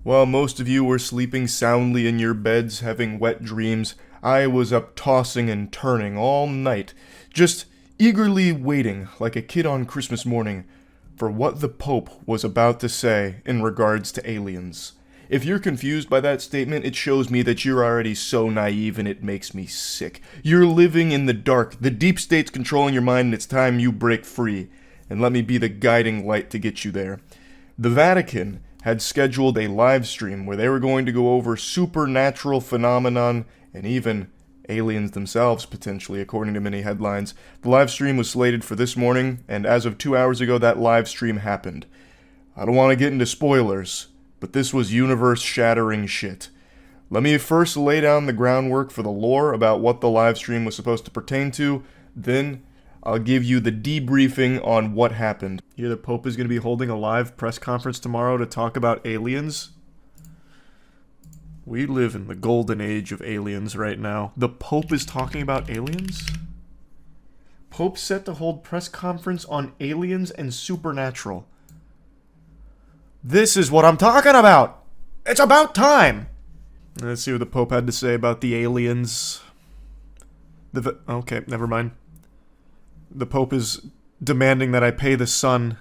While most of you were sleeping soundly in your beds, having wet dreams, I was up tossing and turning all night, just eagerly waiting, like a kid on Christmas morning, for what the Pope was about to say in regards to aliens. If you're confused by that statement, it shows me that you're already so naive and it makes me sick. You're living in the dark. The deep state's controlling your mind and it's time you break free. And let me be the guiding light to get you there. The Vatican had scheduled a live stream where they were going to go over supernatural phenomenon and even aliens themselves, potentially, according to many headlines. The live stream was slated for this morning, and as of 2 hours ago, that live stream happened. I don't want to get into spoilers, but this was universe-shattering shit. Let me first lay down the groundwork for the lore about what the live stream was supposed to pertain to, then I'll give you the debriefing on what happened. Here, the Pope is going to be holding a live press conference tomorrow to talk about aliens. We live in the golden age of aliens right now. The Pope is talking about aliens? Pope set to hold press conference on aliens and supernatural. This is what I'm talking about! It's about time! Let's see what the Pope had to say about the aliens. Okay, never mind. The Pope is demanding that I pay the sun.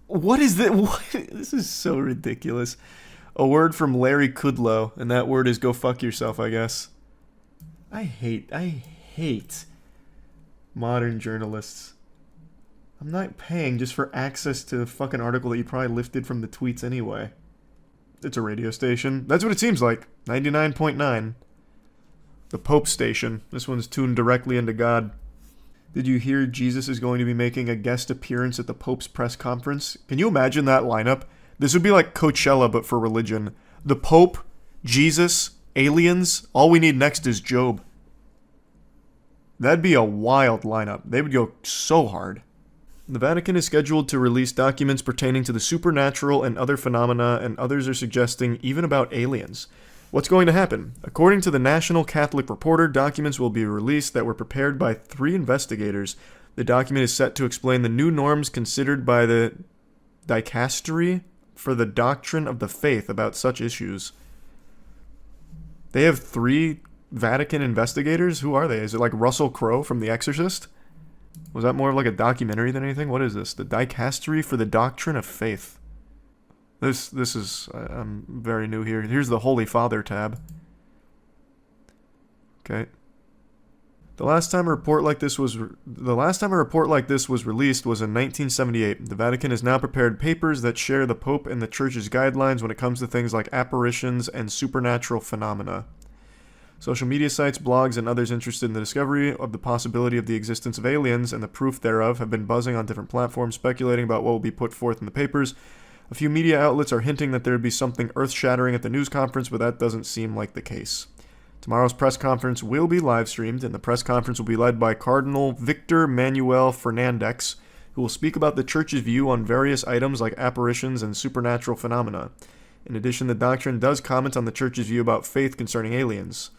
What is this? This is so ridiculous. A word from Larry Kudlow, and that word is go fuck yourself, I guess. I hate modern journalists. I'm not paying just for access to a fucking article that you probably lifted from the tweets anyway. It's a radio station. That's what it seems like. 99.9. The Pope station. This one's tuned directly into God. Did you hear Jesus is going to be making a guest appearance at the Pope's press conference? Can you imagine that lineup? This would be like Coachella, but for religion. The Pope, Jesus, aliens, all we need next is Job. That'd be a wild lineup. They would go so hard. The Vatican is scheduled to release documents pertaining to the supernatural and other phenomena, and others are suggesting even about aliens. What's going to happen? According to the National Catholic Reporter, documents will be released that were prepared by 3 investigators. The document is set to explain the new norms considered by the dicastery for the doctrine of the faith about such issues. They have 3 Vatican investigators? Who are they? Is it like Russell Crowe from The Exorcist? Was that more of like a documentary than anything? What is this? The dicastery for the doctrine of faith. This is, I'm very new here. Here's the Holy Father tab. Okay. The last time a report like this was released was in 1978. The Vatican has now prepared papers that share the Pope and the Church's guidelines when it comes to things like apparitions and supernatural phenomena. Social media sites, blogs, and others interested in the discovery of the possibility of the existence of aliens and the proof thereof have been buzzing on different platforms, speculating about what will be put forth in the papers. A few media outlets are hinting that there would be something earth-shattering at the news conference, but that doesn't seem like the case. Tomorrow's press conference will be live-streamed, and the press conference will be led by Cardinal Victor Manuel Fernandez, who will speak about the Church's view on various items like apparitions and supernatural phenomena. In addition, the doctrine does comment on the Church's view about faith concerning aliens.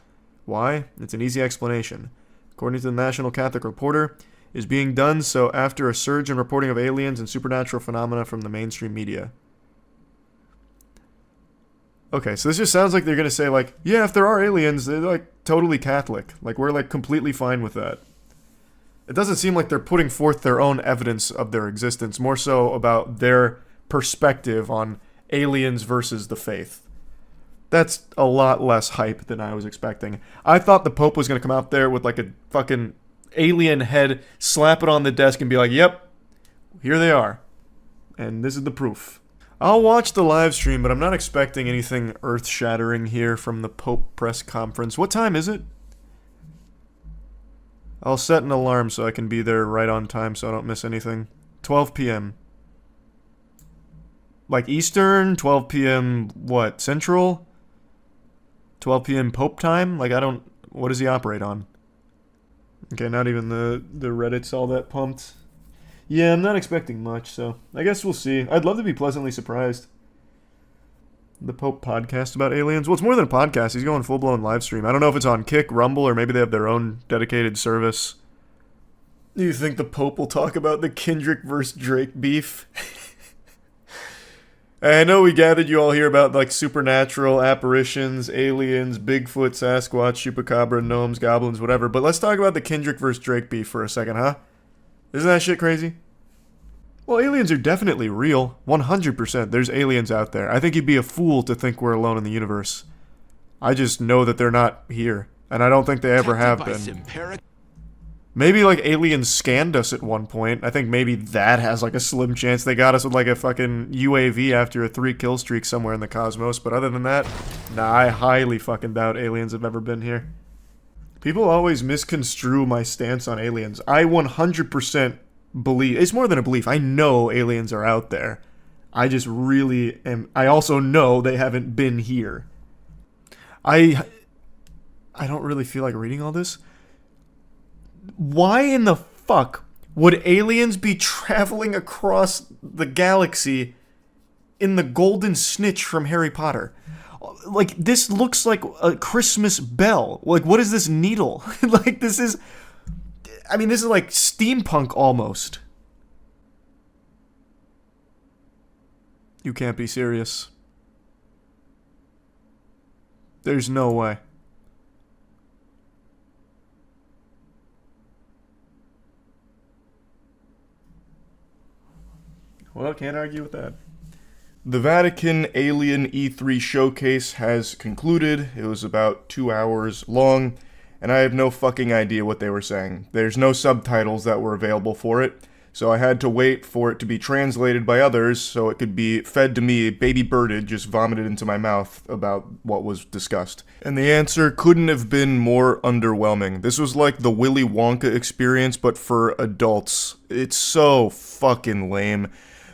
Why? It's an easy explanation. According to the National Catholic Reporter, is being done so after a surge in reporting of aliens and supernatural phenomena from the mainstream media. Okay, so this just sounds like they're going to say, like, yeah, if there are aliens, they're, like, totally Catholic. Like, we're, like, completely fine with that. It doesn't seem like they're putting forth their own evidence of their existence, more so about their perspective on aliens versus the faith. That's a lot less hype than I was expecting. I thought the Pope was going to come out there with, like, a fucking alien head, slap it on the desk, and be like, yep, here they are. And this is the proof. I'll watch the live stream, but I'm not expecting anything earth-shattering here from the Pope press conference. What time is it? I'll set an alarm so I can be there right on time so I don't miss anything. 12 p.m. Like Eastern? 12 p.m. what? Central? 12 p.m. Pope time? Like, I don't... What does he operate on? Okay, not even the Reddit's all that pumped. Yeah, I'm not expecting much, so I guess we'll see. I'd love to be pleasantly surprised. The Pope podcast about aliens? Well, it's more than a podcast. He's going full-blown live stream. I don't know if it's on Kick, Rumble, or maybe they have their own dedicated service. Do you think the Pope will talk about the Kendrick versus Drake beef? I know we gathered you all here about, like, supernatural apparitions, aliens, Bigfoot, Sasquatch, Chupacabra, gnomes, goblins, whatever, but let's talk about the Kendrick versus Drake beef for a second, huh? Isn't that shit crazy? Well, aliens are definitely real. 100%. There's aliens out there. I think you'd be a fool to think we're alone in the universe. I just know that they're not here, and I don't think they ever have been. Maybe, like, aliens scanned us at one point. I think maybe that has, like, a slim chance. They got us with, like, a fucking UAV after a 3-kill streak somewhere in the cosmos. But other than that, nah, I highly fucking doubt aliens have ever been here. People always misconstrue my stance on aliens. I 100% believe... It's more than a belief. I know aliens are out there. I just really am... I also know they haven't been here. I don't really feel like reading all this. Why in the fuck would aliens be traveling across the galaxy in the golden snitch from Harry Potter? Like, this looks like a Christmas bell. Like, what is this needle? Like, this is... I mean, this is like steampunk almost. You can't be serious. There's no way. Well, can't argue with that. The Vatican Alien E3 showcase has concluded. It was about 2 hours long, and I have no fucking idea what they were saying. There's no subtitles that were available for it, so I had to wait for it to be translated by others so it could be fed to me, baby birded, just vomited into my mouth about what was discussed. And the answer couldn't have been more underwhelming. This was like the Willy Wonka experience, but for adults. It's so fucking lame.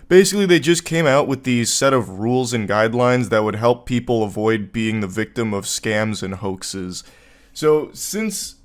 Basically, they just came out with these set of rules and guidelines that would help people avoid being the victim of scams and hoaxes. So, since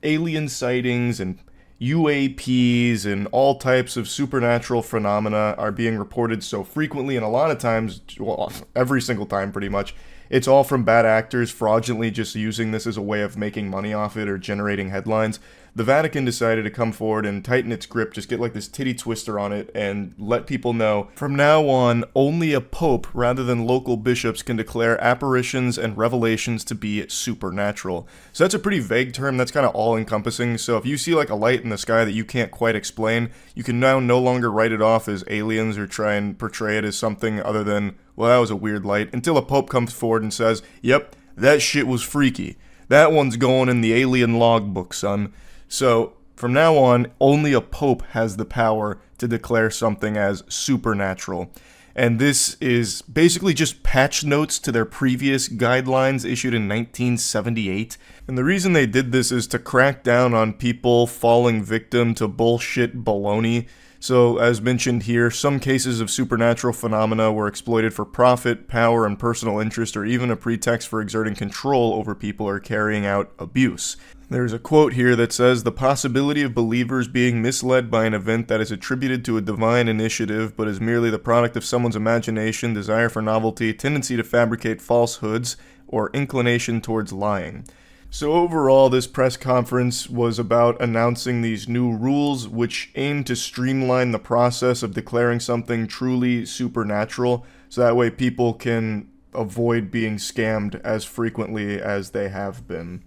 alien sightings and UAPs and all types of supernatural phenomena are being reported so frequently, and a lot of times, well, every single time pretty much, it's all from bad actors fraudulently just using this as a way of making money off it or generating headlines, the Vatican decided to come forward and tighten its grip, just get like this titty twister on it, and let people know, from now on, only a pope rather than local bishops can declare apparitions and revelations to be supernatural. So that's a pretty vague term, that's kind of all-encompassing, so if you see like a light in the sky that you can't quite explain, you can now no longer write it off as aliens or try and portray it as something other than, well, that was a weird light, until a pope comes forward and says, yep, that shit was freaky. That one's going in the alien logbook, son. So, from now on, only a pope has the power to declare something as supernatural. And this is basically just patch notes to their previous guidelines issued in 1978. And the reason they did this is to crack down on people falling victim to bullshit baloney. So, as mentioned here, some cases of supernatural phenomena were exploited for profit, power, and personal interest, or even a pretext for exerting control over people or carrying out abuse. There's a quote here that says, "The possibility of believers being misled by an event that is attributed to a divine initiative but is merely the product of someone's imagination, desire for novelty, tendency to fabricate falsehoods, or inclination towards lying." So overall, this press conference was about announcing these new rules which aim to streamline the process of declaring something truly supernatural, so that way people can avoid being scammed as frequently as they have been.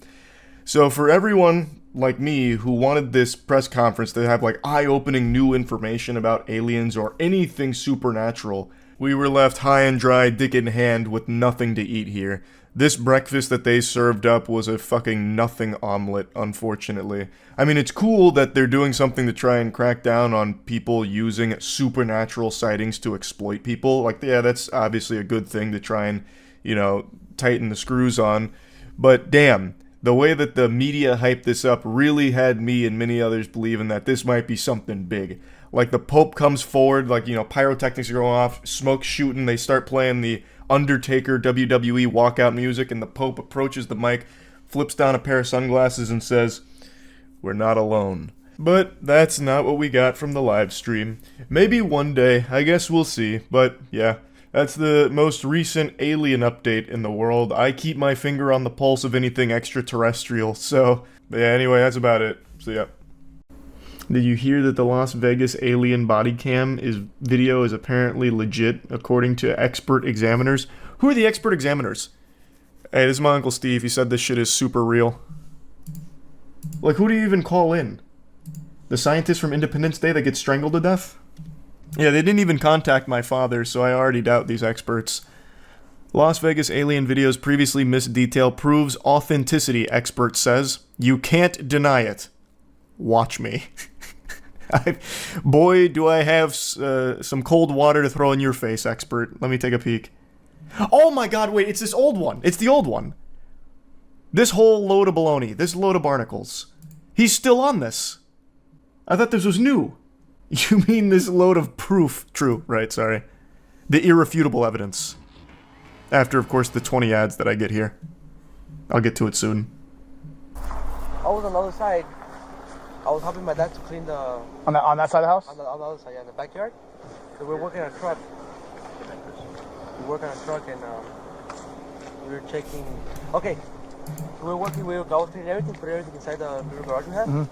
So for everyone like me who wanted this press conference to have like eye-opening new information about aliens or anything supernatural, we were left high and dry, dick in hand, with nothing to eat here. This breakfast that they served up was a fucking nothing omelet, unfortunately. I mean, it's cool that they're doing something to try and crack down on people using supernatural sightings to exploit people. Like, yeah, that's obviously a good thing to try and, you know, tighten the screws on. But damn, the way that the media hyped this up really had me and many others believing that this might be something big. Like, the Pope comes forward, like, you know, pyrotechnics are going off, smoke shooting, they start playing the Undertaker WWE walkout music, and the Pope approaches the mic, flips down a pair of sunglasses, and says, "We're not alone." But that's not what we got from the live stream. Maybe one day, I guess we'll see, but yeah. That's the most recent alien update in the world. I keep my finger on the pulse of anything extraterrestrial, so... But yeah, anyway, that's about it. So yeah. Did you hear that the Las Vegas alien body cam video is apparently legit, according to expert examiners? Who are the expert examiners? Hey, this is my Uncle Steve. He said this shit is super real. Like, who do you even call in? The scientist from Independence Day that gets strangled to death? Yeah, they didn't even contact my father, so I already doubt these experts. Las Vegas alien videos previously missed detail proves authenticity, expert says. You can't deny it. Watch me. Boy, do I have some cold water to throw in your face, expert. Let me take a peek. Oh my god, wait, it's this old one. It's the old one. This whole load of baloney. This load of barnacles. He's still on this. I thought this was new. You mean this load of proof? True, right, sorry. The irrefutable evidence. After, of course, the 20 ads that I get here. I'll get to it soon. I was on the other side. I was helping my dad to clean the... On that side of the house? On the other side, yeah, in the backyard. So we were working on a truck. We were working on a truck and we were checking... Okay. So we were working, I was cleaning everything, put everything inside the little garage we had. Me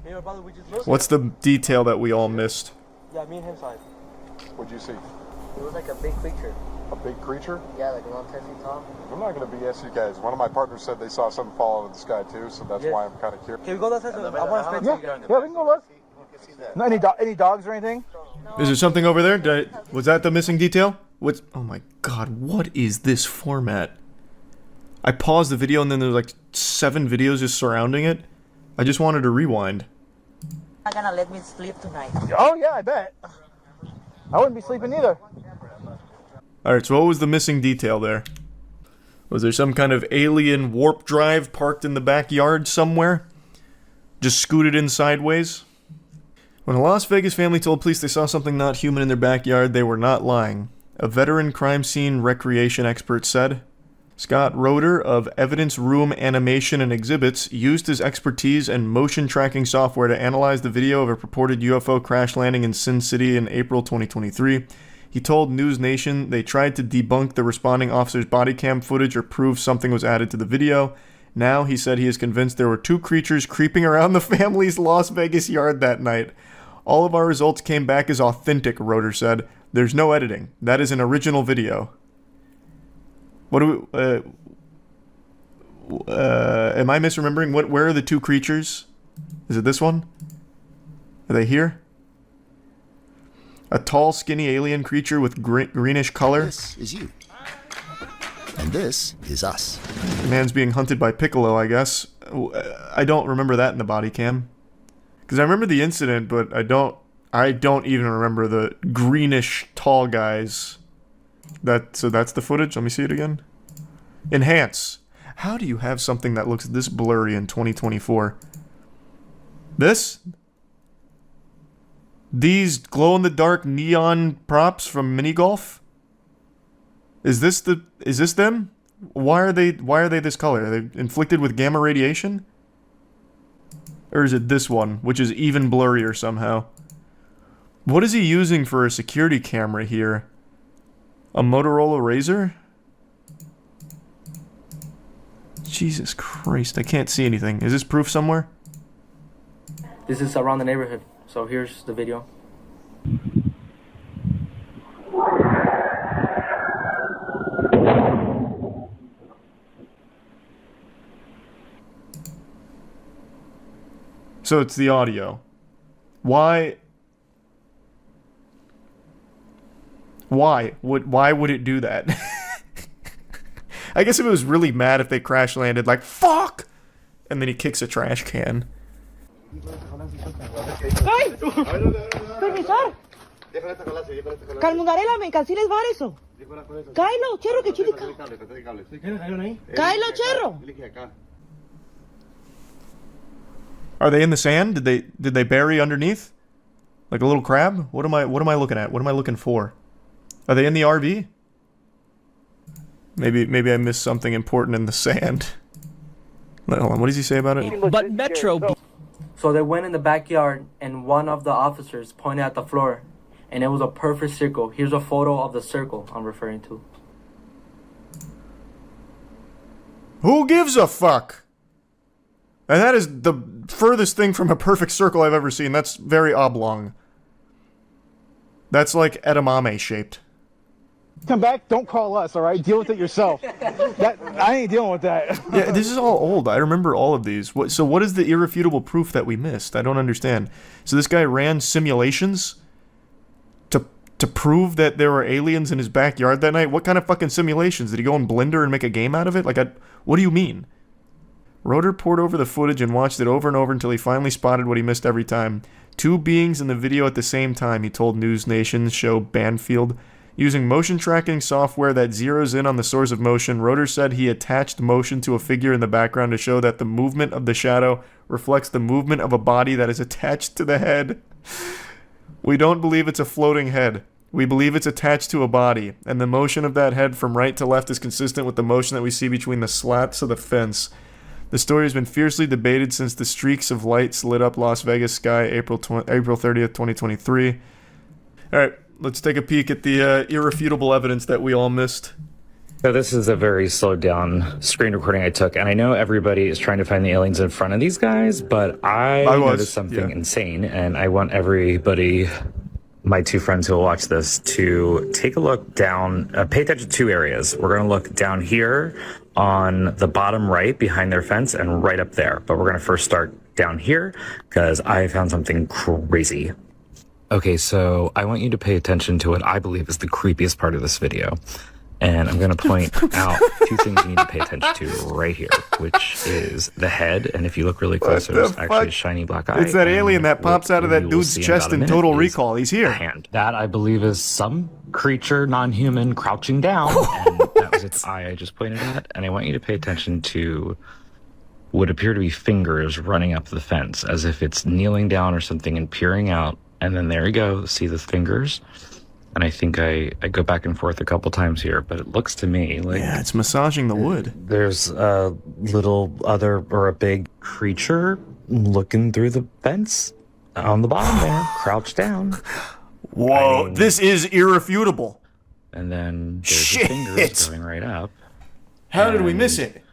and my brother, we just looked. What's the detail that we all missed? Yeah, me and him saw it. What'd you see? It was like a big creature. A big creature? Yeah, like around 10 feet tall. I'm not going to BS you guys. One of my partners said they saw something fall out of the sky too, so that's why I'm kind of curious. Can we go that side? I want to spend Yeah, we can go look. No, any dogs or anything? Is there something over there? Was that the missing detail? What's... Oh my god, what is this format? I paused the video and then there was like 7 videos just surrounding it. I just wanted to rewind. Not gonna let me sleep tonight. Oh yeah, I bet. I wouldn't be sleeping either. Alright, so what was the missing detail there? Was there some kind of alien warp drive parked in the backyard somewhere? Just scooted in sideways? When a Las Vegas family told police they saw something not human in their backyard, they were not lying. A veteran crime scene recreation expert said. Scott Roeder of Evidence Room Animation and Exhibits used his expertise and motion tracking software to analyze the video of a purported UFO crash landing in Sin City in April 2023. He told News Nation they tried to debunk the responding officer's body cam footage or prove something was added to the video. Now, he said he is convinced there were 2 creatures creeping around the family's Las Vegas yard that night. All of our results came back as authentic, Roeder said. There's no editing. That is an original video. What do we... am I misremembering? Where are the 2 creatures? Is it this one? Are they here? A tall, skinny alien creature with greenish color. This is you. And this is us. The man's being hunted by Piccolo, I guess. I don't remember that in the body cam. Because I remember the incident, but I don't even remember the greenish tall guys. So that's the footage? Let me see it again. Enhance. How do you have something that looks this blurry in 2024? This? These glow-in-the-dark neon props from mini golf? Is this them? Why are they this color? Are they inflicted with gamma radiation? Or is it this one, which is even blurrier somehow? What is he using for a security camera here? A Motorola Razr? Jesus Christ, I can't see anything. Is this proof somewhere? This is around the neighborhood. So here's the video. So it's the audio. Why would it do that? I guess if it was really mad if they crash landed, like, fuck! And then he kicks a trash can. ¡Ay! ¡Regresar! Calmungarela, me canceles var eso. Cáelo, cherro, que chilica. Cáelo, cherro. Are they in the sand? Did they bury underneath? Like a little crab? What am I looking at? What am I looking for? Are they in the RV? Maybe I missed something important in the sand. Hold on, what does he say about it? But Metro... So they went in the backyard and one of the officers pointed at the floor and it was a perfect circle. Here's a photo of the circle I'm referring to. Who gives a fuck? And that is the furthest thing from a perfect circle I've ever seen. That's very oblong. That's like edamame shaped. Come back, don't call us, all right? Deal with it yourself. I ain't dealing with that. Yeah, this is all old. I remember all of these. So what is the irrefutable proof that we missed? I don't understand. So this guy ran simulations to prove that there were aliens in his backyard that night? What kind of fucking simulations? Did he go in Blender and make a game out of it? Like, what do you mean? Roeder pored over the footage and watched it over and over until he finally spotted what he missed every time. 2 beings in the video at the same time, he told News Nation's show Banfield. Using motion tracking software that zeroes in on the source of motion, Roeder said he attached motion to a figure in the background to show that the movement of the shadow reflects the movement of a body that is attached to the head. We don't believe it's a floating head. We believe it's attached to a body, and the motion of that head from right to left is consistent with the motion that we see between the slats of the fence. The story has been fiercely debated since the streaks of lights lit up Las Vegas sky April 30th, 2023. Alright, let's take a peek at the irrefutable evidence that we all missed. So this is a very slowed down screen recording I took, and I know everybody is trying to find the aliens in front of these guys, but I noticed something insane, and I want everybody, my 2 friends who will watch this, to take a look down, pay attention to 2 areas. We're going to look down here on the bottom right behind their fence and right up there, but we're going to first start down here because I found something crazy. Okay, so I want you to pay attention to what I believe is the creepiest part of this video. And I'm going to point out 2 things you need to pay attention to right here, which is the head. And if you look really close, there's actually a shiny black eye. It's that alien that pops out of that dude's chest in Total Recall. He's here. Hand. That, I believe, is some creature, non-human, crouching down. And that was its eye I just pointed at. And I want you to pay attention to what appear to be fingers running up the fence, as if it's kneeling down or something and peering out. And then there you go. See the fingers? And I think I go back and forth a couple times here, but it looks to me like... Yeah, it's massaging the wood. There's a little other, or a big creature looking through the fence on the bottom there, crouched down. Whoa, I mean, this is irrefutable. And then there's the fingers going right up. How did we miss it?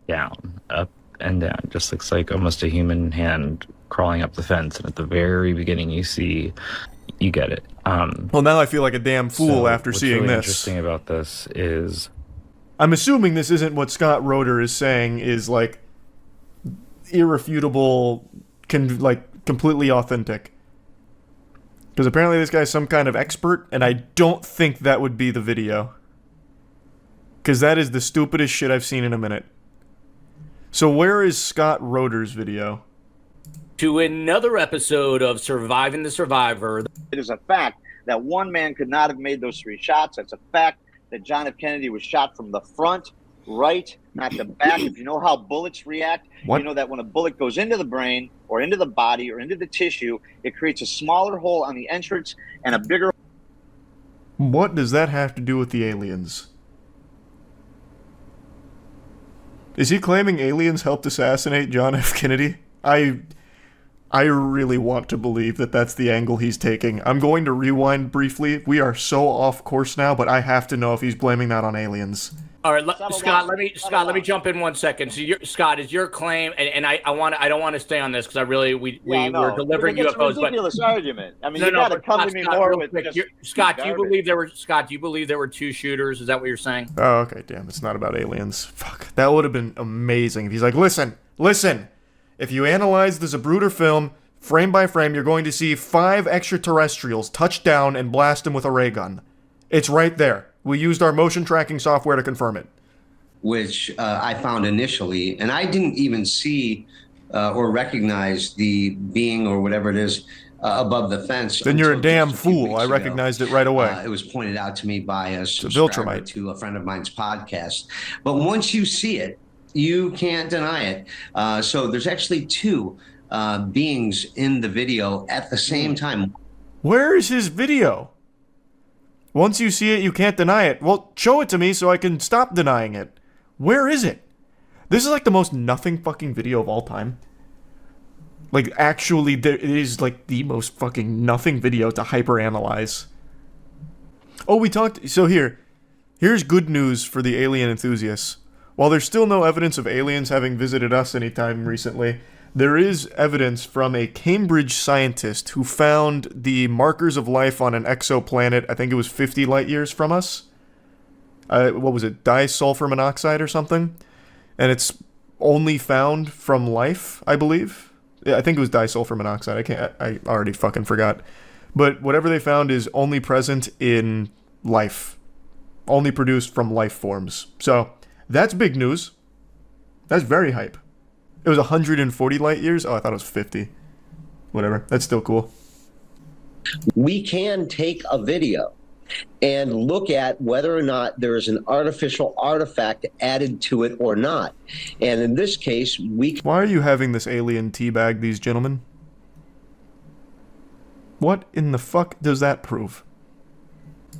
Down, up and down. Just looks like almost a human hand crawling up the fence. And at the very beginning you see... You get it. Well, now I feel like a damn fool after seeing really this. What's interesting about this is... I'm assuming this isn't what Scott Roeder is saying is, like, irrefutable, completely authentic. Because apparently this guy's some kind of expert, and I don't think that would be the video. Because that is the stupidest shit I've seen in a minute. So where is Scott Roeder's video? To another episode of Surviving the Survivor. It is a fact that one man could not have made those 3 shots. It's a fact that John F. Kennedy was shot from the front, right, not the back. If you know how bullets react, you know that when a bullet goes into the brain or into the body or into the tissue, it creates a smaller hole on the entrance and a bigger... What does that have to do with the aliens? Is he claiming aliens helped assassinate John F. Kennedy? I really want to believe that that's the angle he's taking. I'm going to rewind briefly. We are so off course now, but I have to know if he's blaming that on aliens. All right, Scott. Let me jump in 1 second. So, Scott, is your claim? And I don't want to stay on this because I really we're delivering UFOs. It's a ridiculous argument. I mean, you got to come to me more with Scott. Do you believe there were 2 shooters? Is that what you're saying? Oh, okay. Damn, it's not about aliens. Fuck, that would have been amazing if he's like, listen. If you analyze the Zapruder film, frame by frame, you're going to see 5 extraterrestrials touch down and blast them with a ray gun. It's right there. We used our motion tracking software to confirm it. Which I found initially, and I didn't even see or recognize the being or whatever it is above the fence. Then you're a damn fool. I recognized it right away. It was pointed out to me by a subscriber to a friend of mine's podcast. But once you see it, you can't deny it. So there's actually 2 beings in the video at the same time. Where is his video? Once you see it, you can't deny it. Well, show it to me so I can stop denying it. Where is it? This is like the most nothing fucking video of all time. Like, actually, it is like the most fucking nothing video to hyperanalyze. Oh, we talked... So here's good news for the alien enthusiasts. While there's still no evidence of aliens having visited us anytime recently, There is evidence from a Cambridge scientist who found the markers of life on an exoplanet, I think it was 50 light years from us. What was it, disulfur monoxide or something? And it's only found from life, I believe. Yeah, I think it was disulfur monoxide. I already fucking forgot. But whatever they found is only present in life. Only produced from life forms. So, that's big news. That's very hype. It was 140 light years? Oh, I thought it was 50. Whatever. That's still cool. We can take a video and look at whether or not there is an artificial artifact added to it or not. And in this case, Why are you having this alien teabag these gentlemen? What in the fuck does that prove?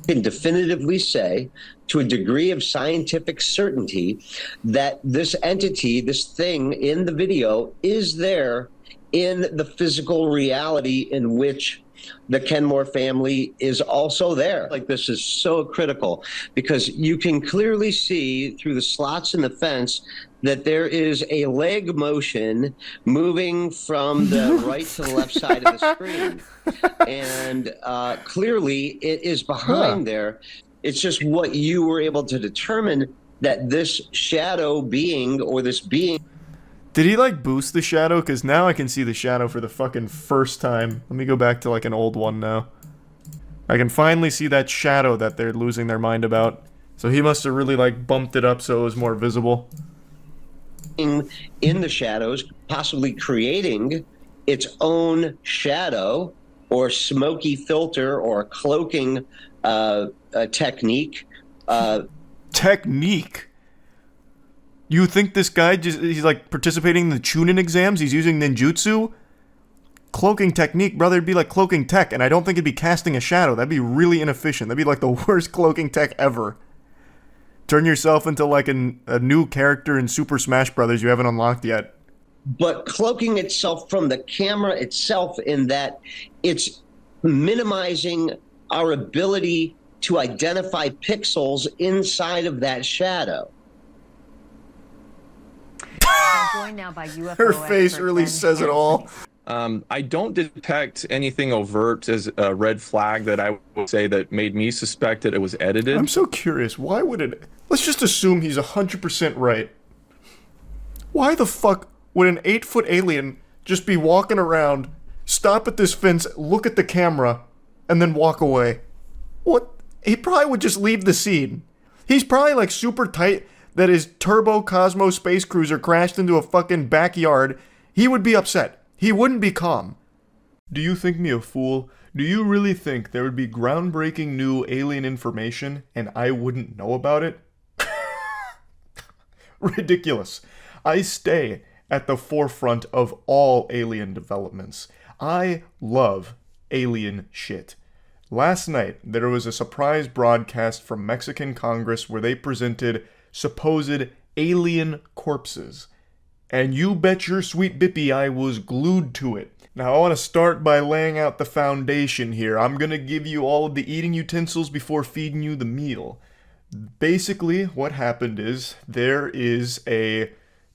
Can definitively say, to a degree of scientific certainty, that this entity, this thing in the video, is there in the physical reality in which the Kenmore family is also there. Like, this is so critical because you can clearly see through the slots in the fence that there is a leg motion moving from the right to the left side of the screen. And clearly it is behind there. It's just what you were able to determine, that this shadow being, or this being... Did he, like, boost the shadow? Because now I can see the shadow for the fucking first time. Let me go back to, like, an old one now. I can finally see that shadow that they're losing their mind about. So he must have really, like, bumped it up so it was more visible. In the shadows, possibly creating its own shadow, or smoky filter, or cloaking technique. Technique? You think this guy he's like participating in the Chunin exams? He's using ninjutsu? Cloaking technique, brother, it'd be like cloaking tech, and I don't think it'd be casting a shadow. That'd be really inefficient. That'd be like the worst cloaking tech ever. Turn yourself into like a new character in Super Smash Brothers you haven't unlocked yet. But cloaking itself from the camera itself, in that it's minimizing our ability to identify pixels inside of that shadow. Joined now by UFO Her face really says it all. I don't detect anything overt as a red flag that I would say that made me suspect that it was edited. I'm so curious. Why would it... Let's just assume he's 100% right. Why the fuck would an 8-foot alien just be walking around, stop at this fence, look at the camera, and then walk away? What? He probably would just leave the scene. He's probably like super tight that his Turbo Cosmo space cruiser crashed into a fucking backyard. He would be upset. He wouldn't be calm. Do you think me a fool? Do you really think there would be groundbreaking new alien information and I wouldn't know about it? Ridiculous. I stay at the forefront of all alien developments. I love alien shit. Last night, there was a surprise broadcast from Mexican Congress where they presented supposed alien corpses. And you bet your sweet bippy I was glued to it. Now I want to start by laying out the foundation here. I'm going to give you all of the eating utensils before feeding you the meal. Basically, what happened is there is a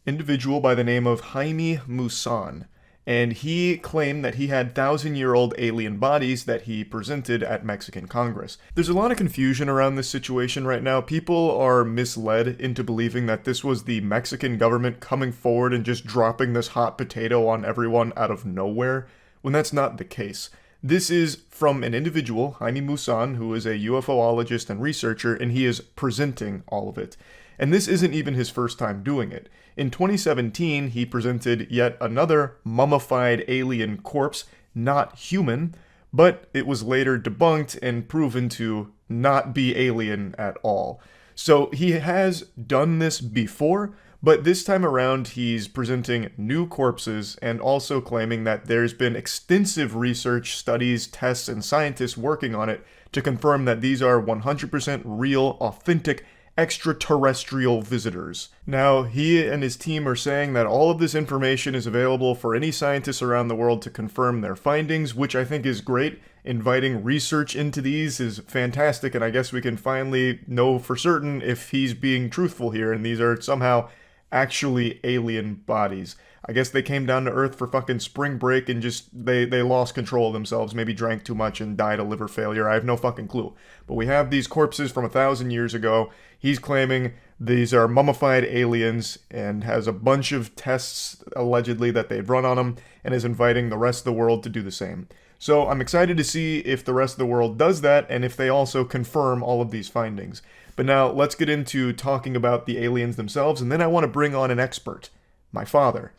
individual by the name of Jaime Maussan, and he claimed that he had 1,000-year-old alien bodies that he presented at Mexican Congress. There's a lot of confusion around this situation right now. People are misled into believing that this was the Mexican government coming forward and just dropping this hot potato on everyone out of nowhere, when that's not the case. This is from an individual, Jaime Maussan, who is a UFOologist and researcher, and he is presenting all of it. And this isn't even his first time doing it. In 2017, he presented yet another mummified alien corpse, not human, but it was later debunked and proven to not be alien at all. So he has done this before, but this time around he's presenting new corpses and also claiming that there's been extensive research, studies, tests, and scientists working on it to confirm that these are 100% real, authentic, extraterrestrial visitors. Now, he and his team are saying that all of this information is available for any scientists around the world to confirm their findings, which I think is great. Inviting research into these is fantastic, and I guess we can finally know for certain if he's being truthful here, and these are somehow actually alien bodies. I guess they came down to Earth for fucking spring break and just, they lost control of themselves, maybe drank too much and died of liver failure. I have no fucking clue. But we have these corpses from 1,000 years ago. He's claiming these are mummified aliens and has a bunch of tests, allegedly, that they've run on them, and is inviting the rest of the world to do the same. So I'm excited to see if the rest of the world does that, and if they also confirm all of these findings. But now, let's get into talking about the aliens themselves, and then I want to bring on an expert, my father.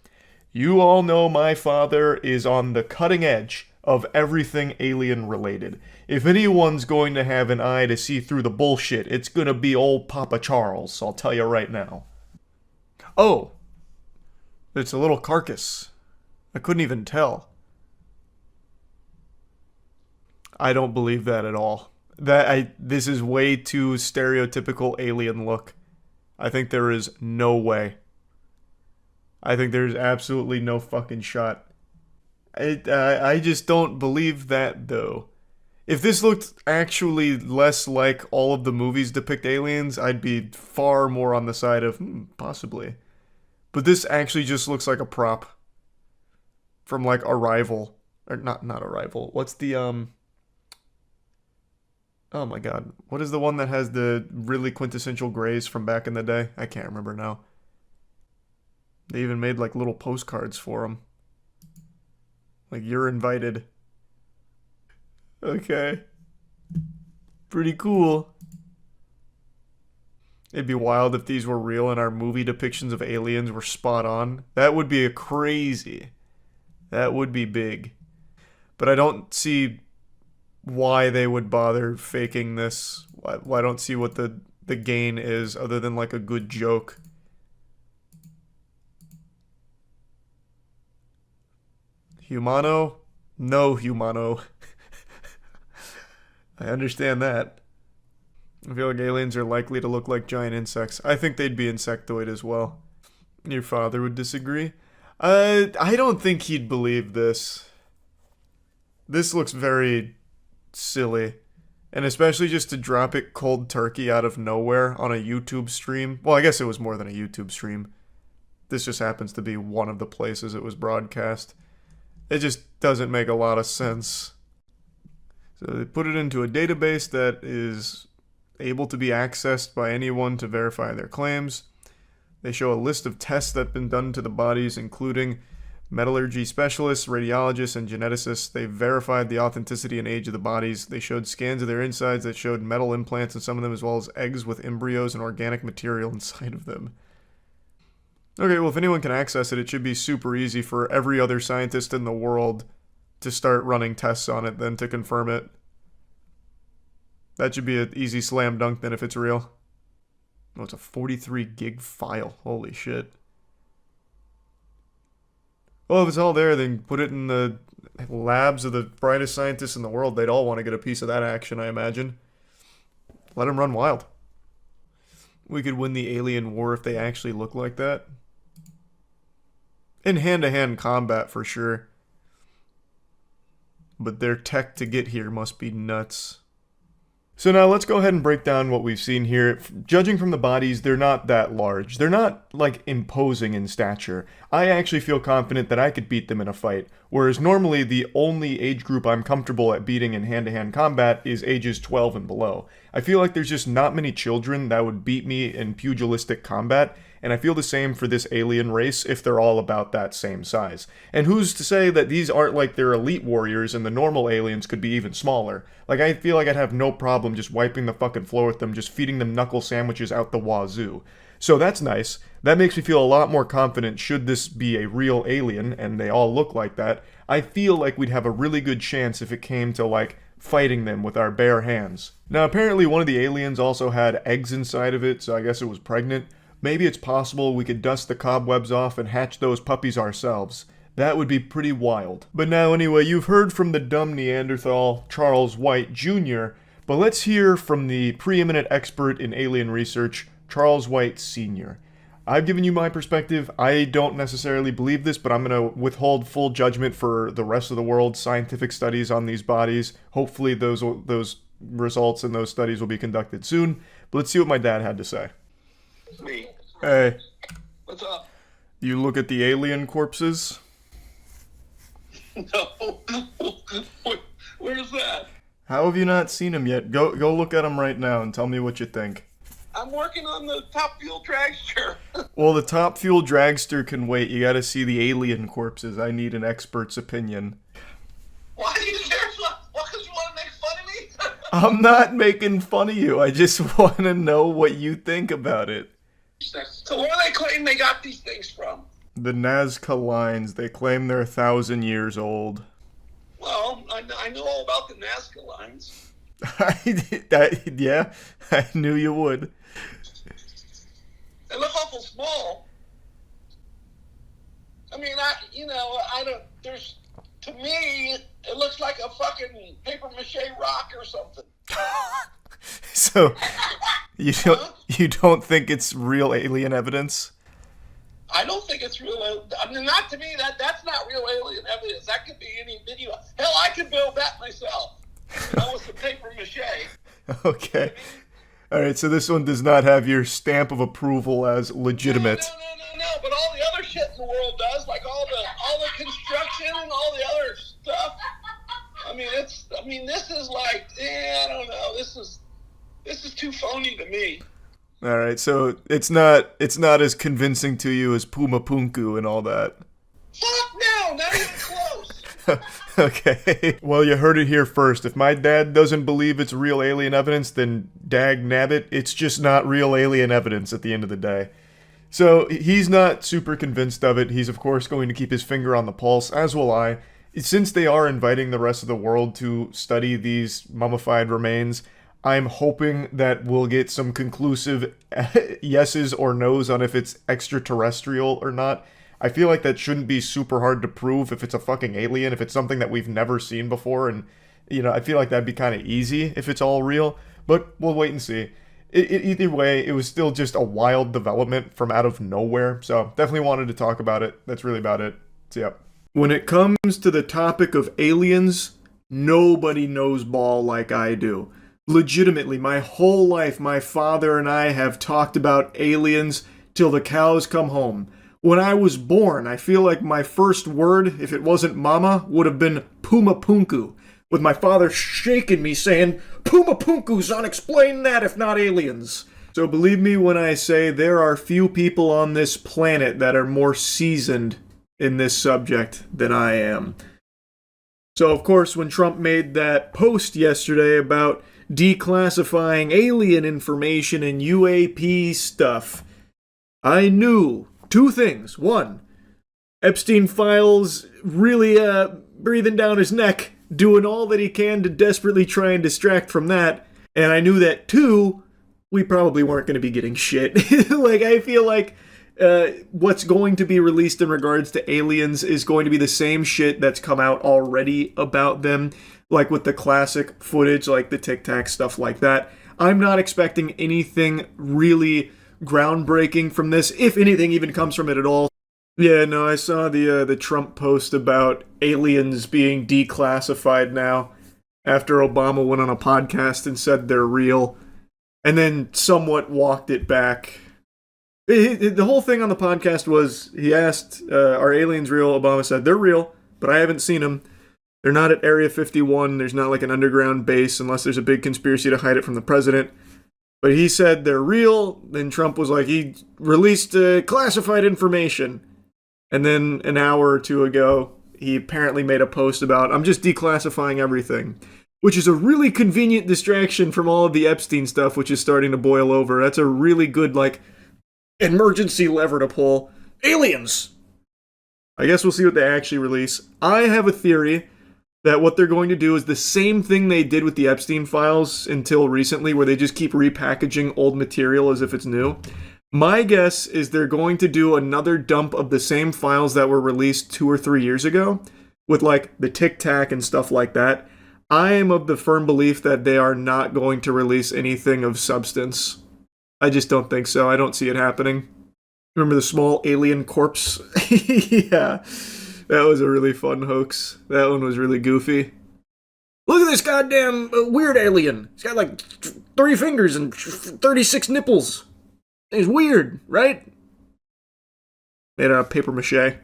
You all know my father is on the cutting edge of everything alien-related. If anyone's going to have an eye to see through the bullshit, it's gonna be old Papa Charles, I'll tell you right now. Oh! It's a little carcass. I couldn't even tell. I don't believe that at all. This is way too stereotypical alien look. I think there is no way. I think there's absolutely no fucking shot. I just don't believe that, though. If this looked actually less like all of the movies depict aliens, I'd be far more on the side of, possibly. But this actually just looks like a prop. From, like, Arrival. Or, not Arrival. What's the, oh my god. What is the one that has the really quintessential grays from back in the day? I can't remember now. They even made, like, little postcards for them. Like, you're invited. Okay. Pretty cool. It'd be wild if these were real and our movie depictions of aliens were spot on. That would be crazy. That would be big. But I don't see why they would bother faking this. I don't see what the gain is other than, like, a good joke. Humano? No humano. I understand that. I feel like aliens are likely to look like giant insects. I think they'd be insectoid as well. Your father would disagree? I don't think he'd believe this. This looks very silly. And especially just to drop it cold turkey out of nowhere on a YouTube stream. Well, I guess it was more than a YouTube stream. This just happens to be one of the places it was broadcast. It just doesn't make a lot of sense. So they put it into a database that is able to be accessed by anyone to verify their claims. They show a list of tests that have been done to the bodies, including metallurgy specialists, radiologists, and geneticists. They verified the authenticity and age of the bodies. They showed scans of their insides that showed metal implants in some of them, as well as eggs with embryos and organic material inside of them. Okay, well, if anyone can access it, it should be super easy for every other scientist in the world to start running tests on it, then to confirm it. That should be an easy slam dunk then if it's real. Oh, it's a 43 gig file. Holy shit. Well, if it's all there, then put it in the labs of the brightest scientists in the world. They'd all want to get a piece of that action, I imagine. Let them run wild. We could win the alien war if they actually look like that. In hand-to-hand combat, for sure. But their tech to get here must be nuts. So now let's go ahead and break down what we've seen here. Judging from the bodies, they're not that large. They're not, like, imposing in stature. I actually feel confident that I could beat them in a fight, whereas normally the only age group I'm comfortable at beating in hand-to-hand combat is ages 12 and below. I feel like there's just not many children that would beat me in pugilistic combat, and I feel the same for this alien race if they're all about that same size. And who's to say that these aren't like their elite warriors and the normal aliens could be even smaller? Like, I feel like I'd have no problem just wiping the fucking floor with them, just feeding them knuckle sandwiches out the wazoo. So that's nice. That makes me feel a lot more confident should this be a real alien, and they all look like that. I feel like we'd have a really good chance if it came to, like, fighting them with our bare hands. Now, apparently one of the aliens also had eggs inside of it, so I guess it was pregnant. Maybe it's possible we could dust the cobwebs off and hatch those puppies ourselves. That would be pretty wild. But now anyway, you've heard from the dumb Neanderthal, Charles White Jr., but let's hear from the preeminent expert in alien research, Charles White Sr. I've given you my perspective. I don't necessarily believe this, but I'm going to withhold full judgment for the rest of the world's scientific studies on these bodies. Hopefully those results and those studies will be conducted soon. But let's see what my dad had to say. Me. Hey. What's up? You look at the alien corpses? No. Where's that? How have you not seen them yet? Go look at them right now and tell me what you think. I'm working on the Top Fuel dragster. Well, the Top Fuel dragster can wait. You gotta see the alien corpses. I need an expert's opinion. Why do you care? Because you want to make fun of me? I'm not making fun of you. I just want to know what you think about it. So where do they claim they got these things from? The Nazca lines. They claim they're 1,000 years old. Well, I know all about the Nazca lines. Yeah, I knew you would. They look awful small. I mean, I don't, to me, it looks like a fucking paper mache rock or something. So, you don't think it's real alien evidence? I don't think it's real. I mean, not to me. That's not real alien evidence. That could be any video. Hell, I could build that myself. With some paper mache. Okay. All right. So this one does not have your stamp of approval as legitimate. No. But all the other shit in the world does, like all the construction and all the other stuff. I mean, this is like, I don't know. This is too phony to me. All right, so it's not as convincing to you as Puma Punku and all that. Fuck no, not even close. Okay, well, you heard it here first. If my dad doesn't believe it's real alien evidence, then dag nabbit, it's just not real alien evidence at the end of the day. So he's not super convinced of it. He's of course going to keep his finger on the pulse, as will I. Since they are inviting the rest of the world to study these mummified remains, I'm hoping that we'll get some conclusive yeses or nos on if it's extraterrestrial or not. I feel like that shouldn't be super hard to prove if it's a fucking alien, if it's something that we've never seen before, and, I feel like that'd be kind of easy if it's all real, but we'll wait and see. Either way, it was still just a wild development from out of nowhere, so definitely wanted to talk about it. That's really about it. So, yeah. When it comes to the topic of aliens, nobody knows ball like I do. Legitimately, my whole life, my father and I have talked about aliens till the cows come home. When I was born, I feel like my first word, if it wasn't mama, would have been Puma Punku, with my father shaking me saying, Puma Punku, son, explain that if not aliens. So believe me when I say there are few people on this planet that are more seasoned in this subject than I am. So of course, when Trump made that post yesterday about declassifying alien information and UAP stuff, I knew two things. One, Epstein files really breathing down his neck, doing all that he can to desperately try and distract from that. And I knew that two, we probably weren't going to be getting shit. Like, I feel like what's going to be released in regards to aliens is going to be the same shit that's come out already about them. Like with the classic footage, like the Tic Tac, stuff like that. I'm not expecting anything really groundbreaking from this, if anything even comes from it at all. Yeah, no, I saw the Trump post about aliens being declassified now, after Obama went on a podcast and said they're real, and then somewhat walked it back. The whole thing on the podcast was, he asked, are aliens real? Obama said, they're real, but I haven't seen them. They're not at Area 51. There's not like an underground base unless there's a big conspiracy to hide it from the president. But he said they're real. Then Trump was like, he released classified information. And then an hour or two ago, he apparently made a post about, I'm just declassifying everything. Which is a really convenient distraction from all of the Epstein stuff, which is starting to boil over. That's a really good, like, emergency lever to pull. Aliens! I guess we'll see what they actually release. I have a theory that what they're going to do is the same thing they did with the Epstein files until recently, where they just keep repackaging old material as if it's new. My guess is they're going to do another dump of the same files that were released 2 or 3 years ago, with like the Tic Tac and stuff like that. I am of the firm belief that they are not going to release anything of substance. I just don't think so. I don't see it happening. Remember the small alien corpse? Yeah, that was a really fun hoax. That one was really goofy. Look at this goddamn weird alien. He's got like 3 fingers and 36 nipples. He's weird, right? made out of paper mache.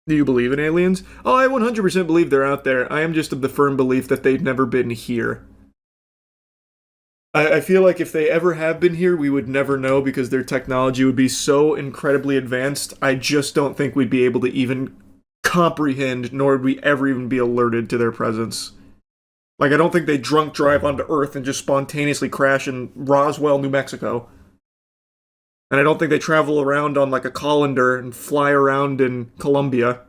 Do you believe in aliens? Oh, I 100% believe they're out there. I am just of the firm belief that they've never been here. I feel like if they ever have been here, we would never know because their technology would be so incredibly advanced. I just don't think we'd be able to even comprehend, nor would we ever even be alerted to their presence. Like, I don't think they drunk drive onto Earth and just spontaneously crash in Roswell, New Mexico. And I don't think they travel around on like a colander and fly around in Colombia.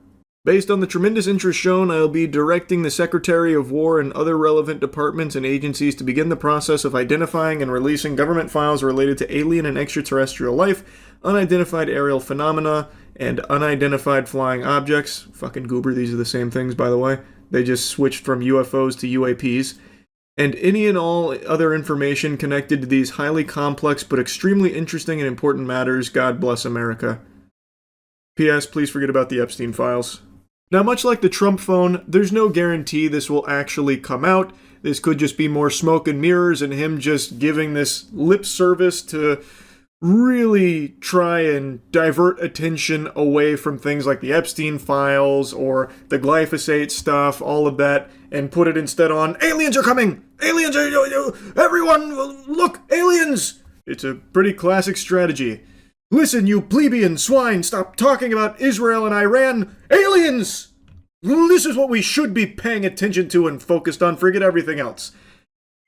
Based on the tremendous interest shown, I'll be directing the Secretary of War and other relevant departments and agencies to begin the process of identifying and releasing government files related to alien and extraterrestrial life, unidentified aerial phenomena, and unidentified flying objects. Fucking goober, these are the same things, by the way. They just switched from UFOs to UAPs. And any and all other information connected to these highly complex but extremely interesting and important matters. God bless America. P.S. Please forget about the Epstein files. Now, much like the Trump phone, there's no guarantee this will actually come out. This could just be more smoke and mirrors and him just giving this lip service to really try and divert attention away from things like the Epstein files or the glyphosate stuff, all of that, and put it instead on, aliens are coming! Aliens are... Everyone, look, aliens! It's a pretty classic strategy. Listen, you plebeian swine, stop talking about Israel and Iran. Aliens! This is what we should be paying attention to and focused on. Forget everything else.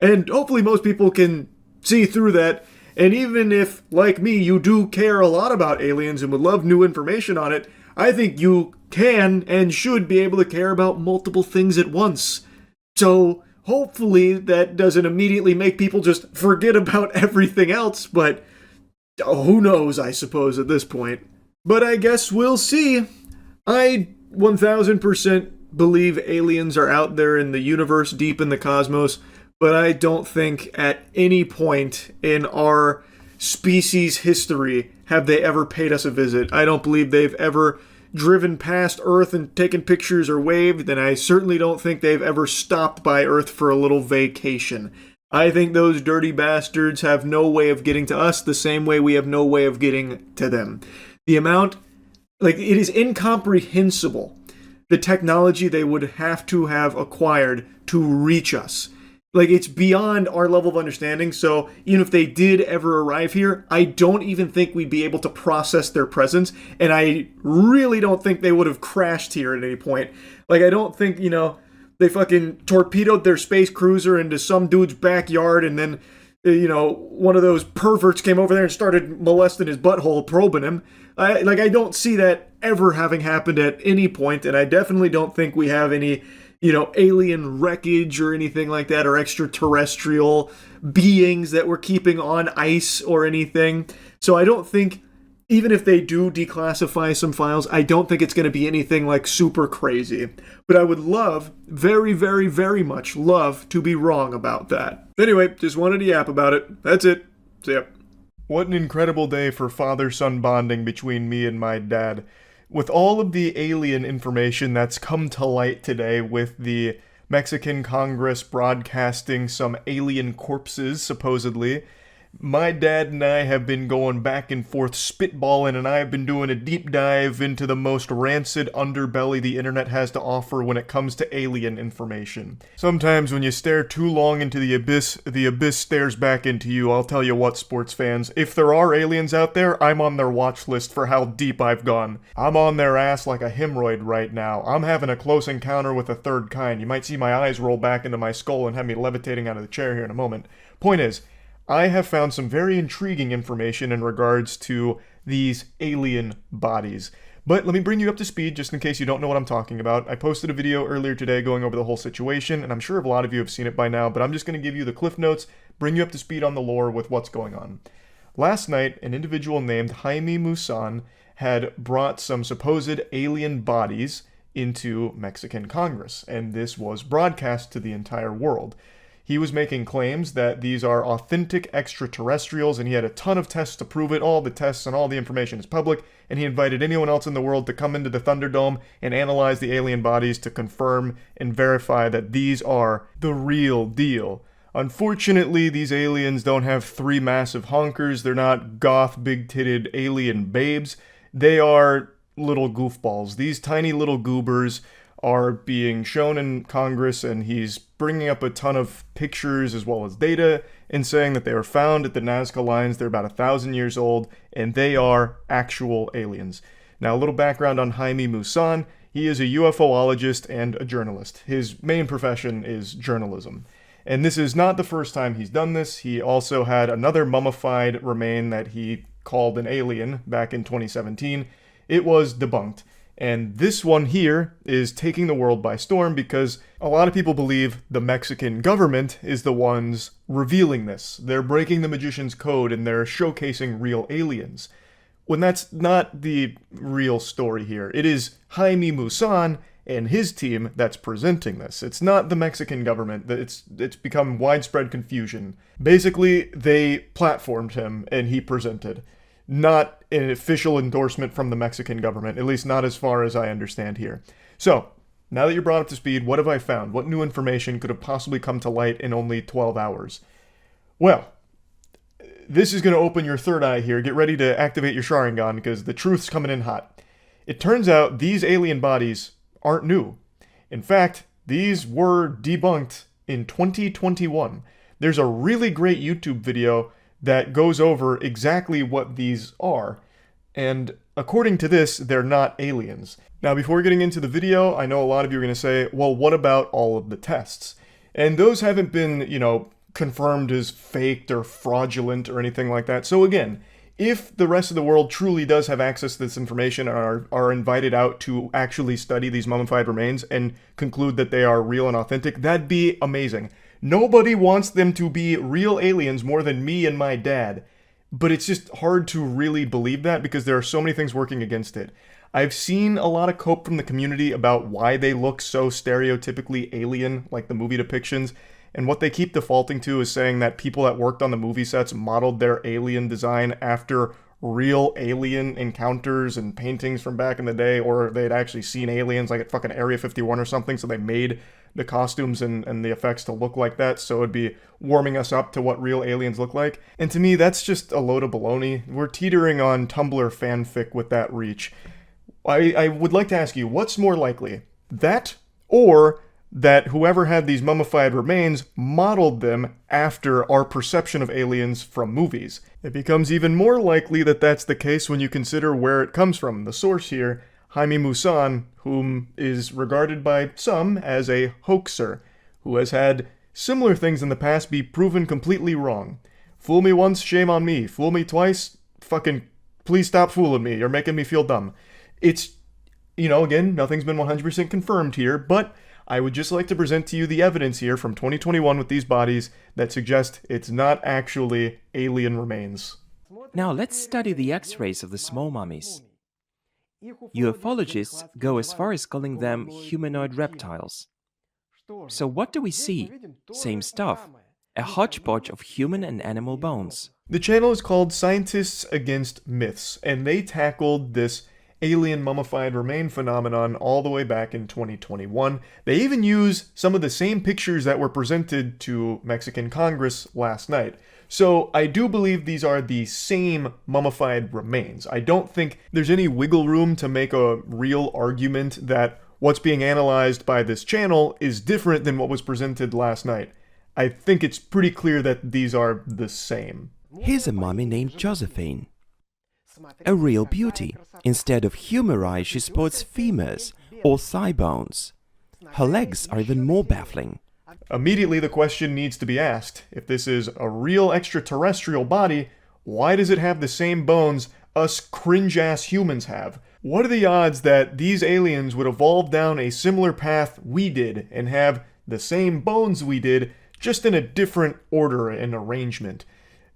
And hopefully most people can see through that. And even if, like me, you do care a lot about aliens and would love new information on it, I think you can and should be able to care about multiple things at once. So hopefully that doesn't immediately make people just forget about everything else, but... who knows, I suppose, at this point. But I guess we'll see. I 1000% believe aliens are out there in the universe, deep in the cosmos, but I don't think at any point in our species' history have they ever paid us a visit. I don't believe they've ever driven past Earth and taken pictures or waved, and I certainly don't think they've ever stopped by Earth for a little vacation. I think those dirty bastards have no way of getting to us the same way we have no way of getting to them. The amount, it is incomprehensible, the technology they would have to have acquired to reach us. It's beyond our level of understanding, so even if they did ever arrive here, I don't even think we'd be able to process their presence, and I really don't think they would have crashed here at any point. I don't think, they fucking torpedoed their space cruiser into some dude's backyard and then, one of those perverts came over there and started molesting his butthole, probing him. I don't see that ever having happened at any point, and I definitely don't think we have any, alien wreckage or anything like that, or extraterrestrial beings that we're keeping on ice or anything. So I don't think... even if they do declassify some files, I don't think it's going to be anything super crazy. But I would love, very, very, very much love to be wrong about that. Anyway, just wanted to yap about it. That's it. See ya. What an incredible day for father-son bonding between me and my dad. With all of the alien information that's come to light today with the Mexican Congress broadcasting some alien corpses, supposedly, my dad and I have been going back and forth spitballing, and I have been doing a deep dive into the most rancid underbelly the internet has to offer when it comes to alien information. Sometimes when you stare too long into the abyss stares back into you. I'll tell you what, sports fans, if there are aliens out there, I'm on their watch list for how deep I've gone. I'm on their ass like a hemorrhoid right now. I'm having a close encounter with a third kind. You might see my eyes roll back into my skull and have me levitating out of the chair here in a moment. Point is, I have found some very intriguing information in regards to these alien bodies. But let me bring you up to speed just in case you don't know what I'm talking about. I posted a video earlier today going over the whole situation, and I'm sure a lot of you have seen it by now, but I'm just going to give you the cliff notes, bring you up to speed on the lore with what's going on. Last night, an individual named Jaime Musan had brought some supposed alien bodies into Mexican Congress, and this was broadcast to the entire world. He was making claims that these are authentic extraterrestrials, and he had a ton of tests to prove it. All the tests and all the information is public, and he invited anyone else in the world to come into the Thunderdome and analyze the alien bodies to confirm and verify that these are the real deal. Unfortunately, these aliens don't have three massive honkers. They're not goth, big-titted alien babes. they are little goofballs. These tiny little goobers are being shown in Congress, and he's bringing up a ton of pictures as well as data and saying that they were found at the Nazca Lines. They're about 1,000 years old, and they are actual aliens. Now, a little background on Jaime Maussan. He is a UFOologist and a journalist. His main profession is journalism. And this is not the first time he's done this. He also had another mummified remain that he called an alien back in 2017. It was debunked. And this one here is taking the world by storm because a lot of people believe the Mexican government is the ones revealing this. They're breaking the magician's code and they're showcasing real aliens. When that's not the real story here. It is Jaime Maussan and his team that's presenting this. It's not the Mexican government. It's become widespread confusion. Basically, they platformed him and he presented. Not an official endorsement from the Mexican government, at least not as far as I understand here. So, now that you're brought up to speed, what have I found? What new information could have possibly come to light in only 12 hours? Well, this is going to open your third eye here. Get ready to activate your Sharingan because the truth's coming in hot. It turns out these alien bodies aren't new. In fact, these were debunked in 2021. There's a really great YouTube video that goes over exactly what these are. And according to this, they're not aliens. Now, before getting into the video, I know a lot of you are going to say, well, what about all of the tests? And those haven't been, confirmed as faked or fraudulent or anything like that. So again, if the rest of the world truly does have access to this information and are invited out to actually study these mummified remains and conclude that they are real and authentic, that'd be amazing. Nobody wants them to be real aliens more than me and my dad. But it's just hard to really believe that because there are so many things working against it. I've seen a lot of cope from the community about why they look so stereotypically alien, like the movie depictions. And what they keep defaulting to is saying that people that worked on the movie sets modeled their alien design after real alien encounters and paintings from back in the day, or they'd actually seen aliens like at fucking Area 51 or something, so they made the costumes and the effects to look like that, so it'd be warming us up to what real aliens look like. And to me, that's just a load of baloney. We're teetering on Tumblr fanfic with that reach. I would like to ask you, what's more likely? That, or that whoever had these mummified remains modeled them after our perception of aliens from movies? It becomes even more likely that that's the case when you consider where it comes from. The source here, Jaime Maussan, whom is regarded by some as a hoaxer, who has had similar things in the past be proven completely wrong. Fool me once, shame on me. Fool me twice, fucking please stop fooling me. You're making me feel dumb. It's, again, nothing's been 100% confirmed here, but I would just like to present to you the evidence here from 2021 with these bodies that suggest it's not actually alien remains. Now let's study the X-rays of the small mummies. Ufologists go as far as calling them humanoid reptiles. So what do we see? Same stuff. A hodgepodge of human and animal bones. The channel is called Scientists Against Myths, and they tackled this alien mummified remain phenomenon all the way back in 2021. They even use some of the same pictures that were presented to Mexican Congress last night. So I do believe these are the same mummified remains. I don't think there's any wiggle room to make a real argument that what's being analyzed by this channel is different than what was presented last night. I think it's pretty clear that these are the same. Here's a mummy named Josephine. A real beauty. Instead of humer eyes, she sports femurs, or thigh bones. Her legs are even more baffling. Immediately the question needs to be asked, if this is a real extraterrestrial body, why does it have the same bones us cringe-ass humans have? What are the odds that these aliens would evolve down a similar path we did and have the same bones we did, just in a different order and arrangement?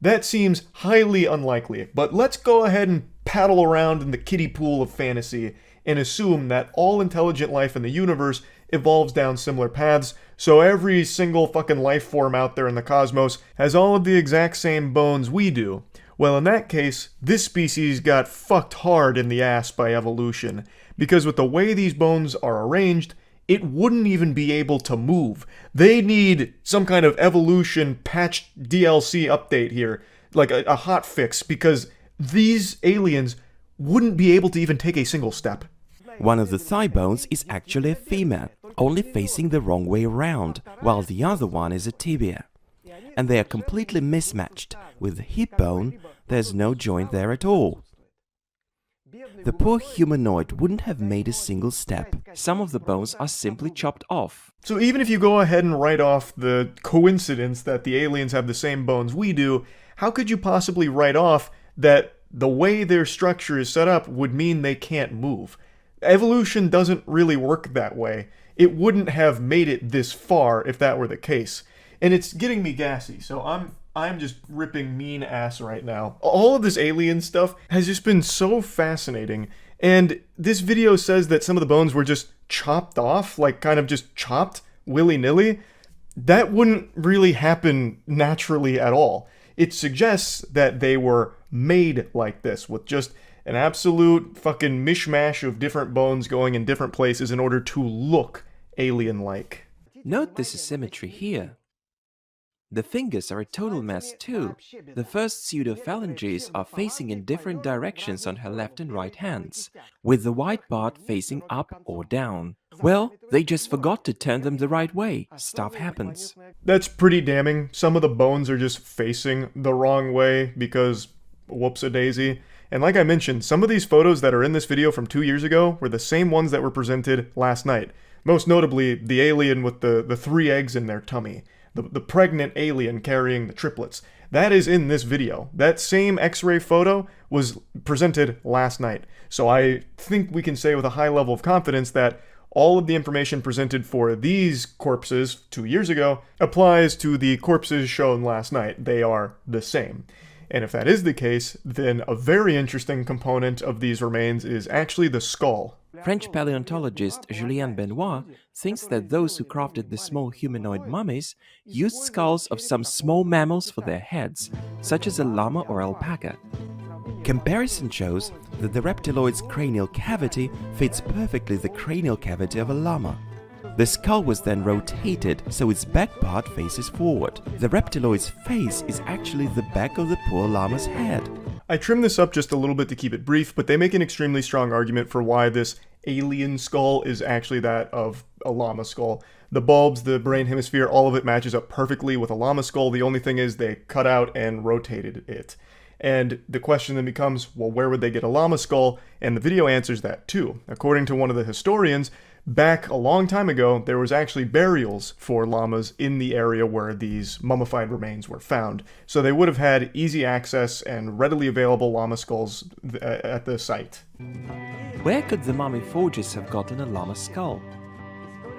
That seems highly unlikely, but let's go ahead and paddle around in the kiddie pool of fantasy and assume that all intelligent life in the universe evolves down similar paths, so every single fucking life form out there in the cosmos has all of the exact same bones we do. Well, in that case, this species got fucked hard in the ass by evolution, because with the way these bones are arranged, it wouldn't even be able to move. They need some kind of evolution patched DLC update here, like a hot fix, because these aliens wouldn't be able to even take a single step. One of the thigh bones is actually a femur, only facing the wrong way around, while the other one is a tibia. And they are completely mismatched. With the hip bone, there's no joint there at all. The poor humanoid wouldn't have made a single step. Some of the bones are simply chopped off. So even if you go ahead and write off the coincidence that the aliens have the same bones we do, how could you possibly write off that the way their structure is set up would mean they can't move? Evolution doesn't really work that way. It wouldn't have made it this far if that were the case. And it's getting me gassy, so I'm just ripping mean ass right now. All of this alien stuff has just been so fascinating, and this video says that some of the bones were just chopped off, like kind of just chopped willy-nilly. That wouldn't really happen naturally at all. It suggests that they were made like this, with just an absolute fucking mishmash of different bones going in different places in order to look alien-like. Note this asymmetry here. The fingers are a total mess too. The first pseudophalanges are facing in different directions on her left and right hands, with the white part facing up or down. Well, they just forgot to turn them the right way. Stuff happens. That's pretty damning. Some of the bones are just facing the wrong way because whoops-a-daisy. And like I mentioned, some of these photos that are in this video from 2 years ago were the same ones that were presented last night. Most notably, the alien with the 3 eggs in their tummy. The pregnant alien carrying the triplets. That is in this video. That same X-ray photo was presented last night. So I think we can say with a high level of confidence that all of the information presented for these corpses 2 years ago applies to the corpses shown last night. They are the same. And if that is the case, then a very interesting component of these remains is actually the skull. French paleontologist Julien Benoit thinks that those who crafted the small humanoid mummies used skulls of some small mammals for their heads, such as a llama or alpaca. Comparison shows that the reptiloid's cranial cavity fits perfectly the cranial cavity of a llama. The skull was then rotated so its back part faces forward. The reptiloid's face is actually the back of the poor llama's head. I trimmed this up just a little bit to keep it brief, but they make an extremely strong argument for why this alien skull is actually that of a llama skull. The bulbs, the brain hemisphere, all of it matches up perfectly with a llama skull. The only thing is they cut out and rotated it. And the question then becomes, well, where would they get a llama skull? And the video answers that too. According to one of the historians, back a long time ago, there was actually burials for llamas in the area where these mummified remains were found. So they would have had easy access and readily available llama skulls at the site. Where could the mummy forgers have gotten a llama skull?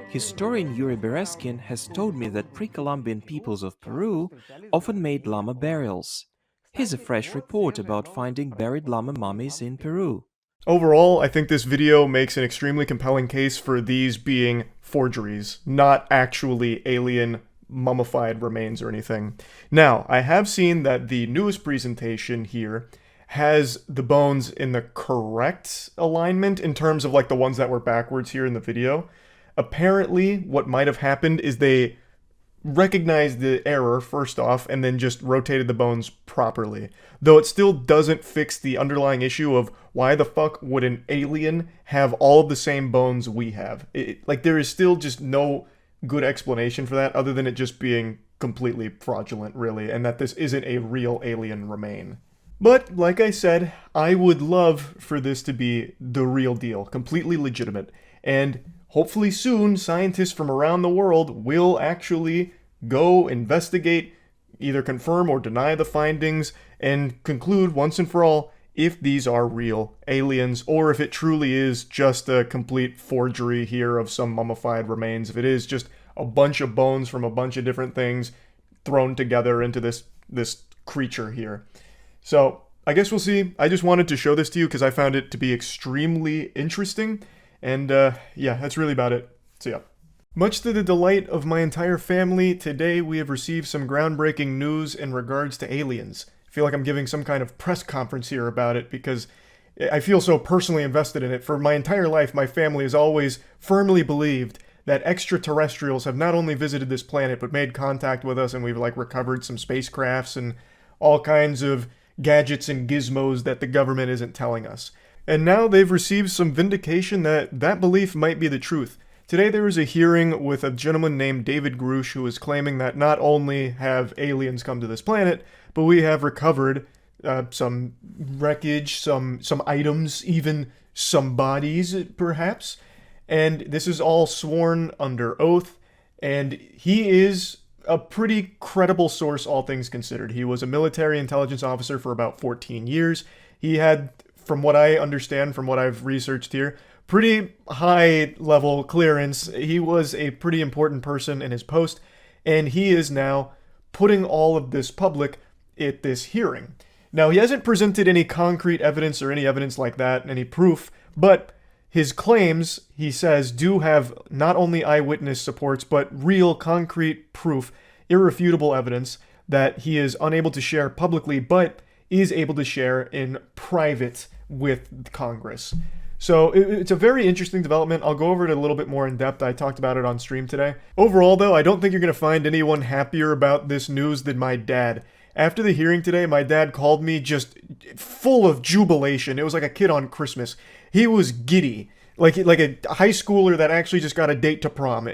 Historian Yuri Bereskin has told me that pre-Columbian peoples of Peru often made llama burials. Here's a fresh report about finding buried llama mummies in Peru. Overall, I think this video makes an extremely compelling case for these being forgeries, not actually alien mummified remains or anything. Now, I have seen that the newest presentation here has the bones in the correct alignment in terms of like the ones that were backwards here in the video. Apparently, what might have happened is they recognized the error first off and then just rotated the bones properly. Though it still doesn't fix the underlying issue of why the fuck would an alien have all of the same bones we have. Like there is still just no good explanation for that other than it just being completely fraudulent really, and that this isn't a real alien remain. But like I said, I would love for this to be the real deal, completely legitimate, and hopefully soon, scientists from around the world will actually go investigate, either confirm or deny the findings, and conclude once and for all if these are real aliens, or if it truly is just a complete forgery here of some mummified remains, if it is just a bunch of bones from a bunch of different things thrown together into this creature here. So, I guess we'll see. I just wanted to show this to you because I found it to be extremely interesting. And yeah, that's really about it. So yeah. Much to the delight of my entire family, today we have received some groundbreaking news in regards to aliens. I feel like I'm giving some kind of press conference here about it because I feel so personally invested in it. For my entire life, my family has always firmly believed that extraterrestrials have not only visited this planet, but made contact with us, and we've like recovered some spacecrafts and all kinds of gadgets and gizmos that the government isn't telling us. And now they've received some vindication that that belief might be the truth. Today there was a hearing with a gentleman named David Grush who was claiming that not only have aliens come to this planet, but we have recovered some wreckage, some items, even some bodies, perhaps. And this is all sworn under oath. And he is a pretty credible source, all things considered. He was a military intelligence officer for about 14 years. He had, from what I understand, from what I've researched here, pretty high level clearance. He was a pretty important person in his post, and he is now putting all of this public at this hearing. Now, he hasn't presented any concrete evidence or any evidence like that, any proof, but his claims, he says, do have not only eyewitness supports, but real concrete proof, irrefutable evidence that he is unable to share publicly, but is able to share in private with Congress. So it's a very interesting development. I'll go over it a little bit more in depth. I talked about it on stream today. Overall, though, I don't think you're going to find anyone happier about this news than my dad. After the hearing today, my dad called me just full of jubilation. It was like a kid on Christmas. He was giddy, like a high schooler that actually just got a date to prom.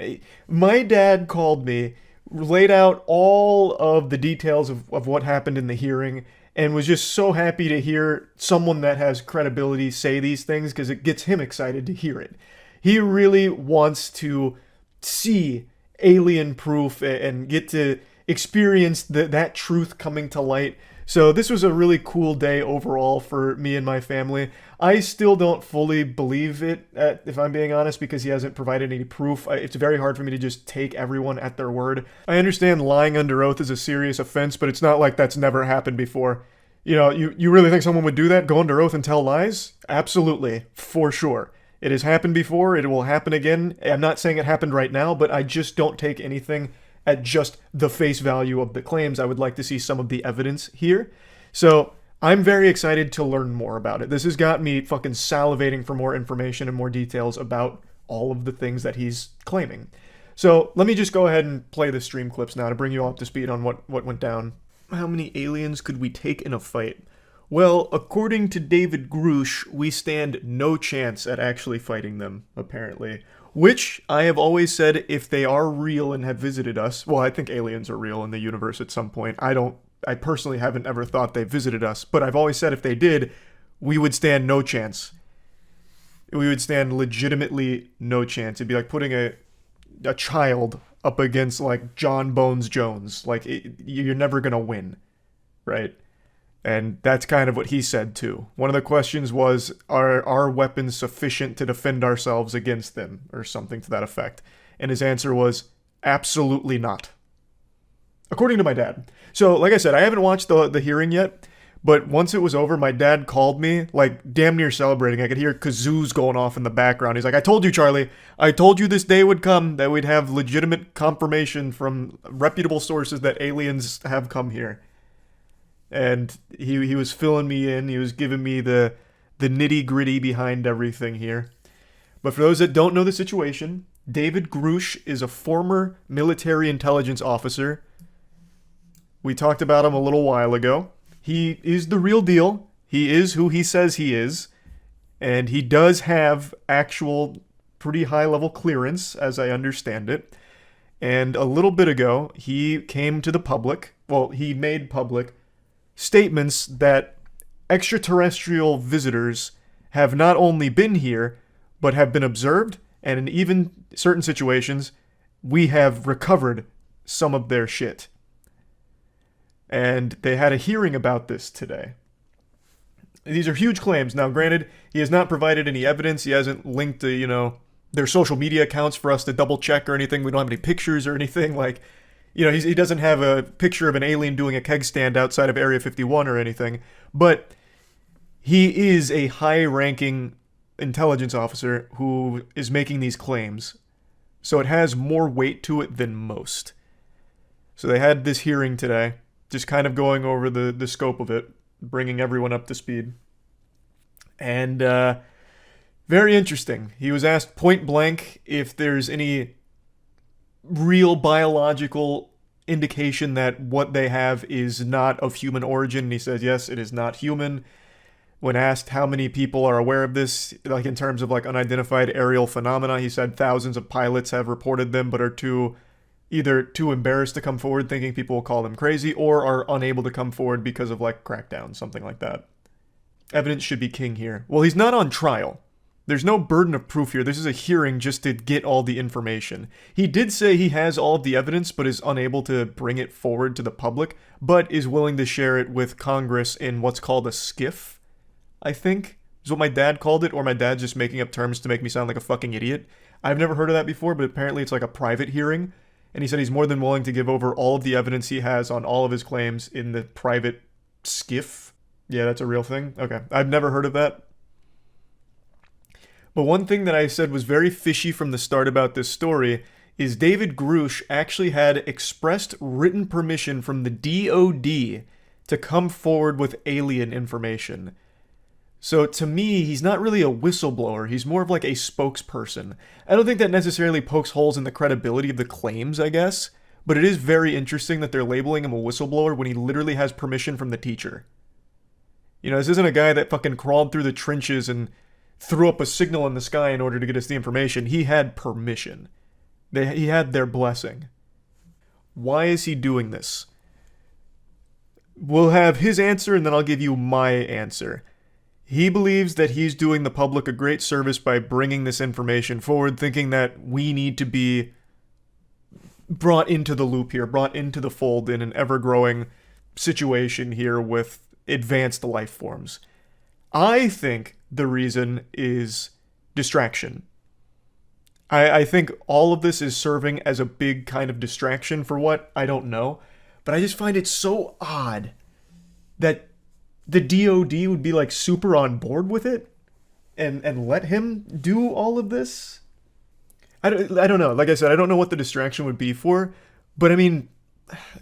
My dad called me, laid out all of the details of what happened in the hearing, and was just so happy to hear someone that has credibility say these things because it gets him excited to hear it. He really wants to see alien proof and get to experience that truth coming to light. So this was a really cool day overall for me and my family. I still don't fully believe it, if I'm being honest, because he hasn't provided any proof. It's very hard for me to just take everyone at their word. I understand lying under oath is a serious offense, but it's not like that's never happened before. You know, you really think someone would do that? Go under oath and tell lies? Absolutely, for sure. It has happened before, it will happen again. I'm not saying it happened right now, but I just don't take anything at just the face value of the claims. I would like to see some of the evidence here. So I'm very excited to learn more about it. This has got me fucking salivating for more information and more details about all of the things that he's claiming. So let me just go ahead and play the stream clips now to bring you all up to speed on what went down. How many aliens could we take in a fight? Well, according to David Grush, we stand no chance at actually fighting them, apparently. Which, I have always said, if they are real and have visited us, well, I think aliens are real in the universe at some point. I personally haven't ever thought they visited us, but I've always said if they did, we would stand no chance. We would stand legitimately no chance. It'd be like putting a child up against, like, John Bones Jones. Like, you're never gonna win, right? And that's kind of what he said, too. One of the questions was, are our weapons sufficient to defend ourselves against them? Or something to that effect. And his answer was, absolutely not. According to my dad. So, like I said, I haven't watched the hearing yet, but once it was over, my dad called me, like, damn near celebrating. I could hear kazoos going off in the background. He's like, I told you, Charlie. I told you this day would come, that we'd have legitimate confirmation from reputable sources that aliens have come here. And he was filling me in. He was giving me the nitty-gritty behind everything here. But for those that don't know the situation, David Grush is a former military intelligence officer. We talked about him a little while ago. He is the real deal. He is who he says he is. And he does have actual pretty high-level clearance, as I understand it. And a little bit ago, he came to the public. Well, he made public statements that extraterrestrial visitors have not only been here, but have been observed, and in even certain situations, we have recovered some of their shit. And they had a hearing about this today. These are huge claims. Now, granted, he has not provided any evidence. He hasn't linked to, their social media accounts for us to double check or anything. We don't have any pictures or anything. Like, he doesn't have a picture of an alien doing a keg stand outside of Area 51 or anything. But he is a high-ranking intelligence officer who is making these claims. So it has more weight to it than most. So they had this hearing today, just kind of going over the scope of it, bringing everyone up to speed. And very interesting. He was asked point blank if there's any real biological indication that what they have is not of human origin. And he says, yes, it is not human. When asked how many people are aware of this, like in terms of like unidentified aerial phenomena, he said thousands of pilots have reported them but are either too embarrassed to come forward thinking people will call them crazy, or are unable to come forward because of like crackdowns, something like that. Evidence should be king here. Well, he's not on trial. There's no burden of proof here. This is a hearing just to get all the information. He did say he has all of the evidence but is unable to bring it forward to the public, but is willing to share it with Congress in what's called a skiff, I think, is what my dad called it, or my dad's just making up terms to make me sound like a fucking idiot. I've never heard of that before, but apparently it's like a private hearing, and he said he's more than willing to give over all of the evidence he has on all of his claims in the private skiff. Yeah, that's a real thing? Okay. I've never heard of that. But one thing that I said was very fishy from the start about this story is David Grush actually had expressed written permission from the DOD to come forward with alien information. So to me, he's not really a whistleblower. He's more of like a spokesperson. I don't think that necessarily pokes holes in the credibility of the claims, I guess. But it is very interesting that they're labeling him a whistleblower when he literally has permission from the teacher. You know, this isn't a guy that fucking crawled through the trenches and threw up a signal in the sky in order to get us the information. He had permission. He had their blessing. Why is he doing this? We'll have his answer and then I'll give you my answer. He believes that he's doing the public a great service by bringing this information forward, thinking that we need to be brought into the loop here, brought into the fold in an ever-growing situation here with advanced life forms. I think the reason is distraction. I think all of this is serving as a big kind of distraction for what? I don't know. But I just find it so odd that the DOD would be like super on board with it and let him do all of this. I don't know. Like I said, I don't know what the distraction would be for, but I mean,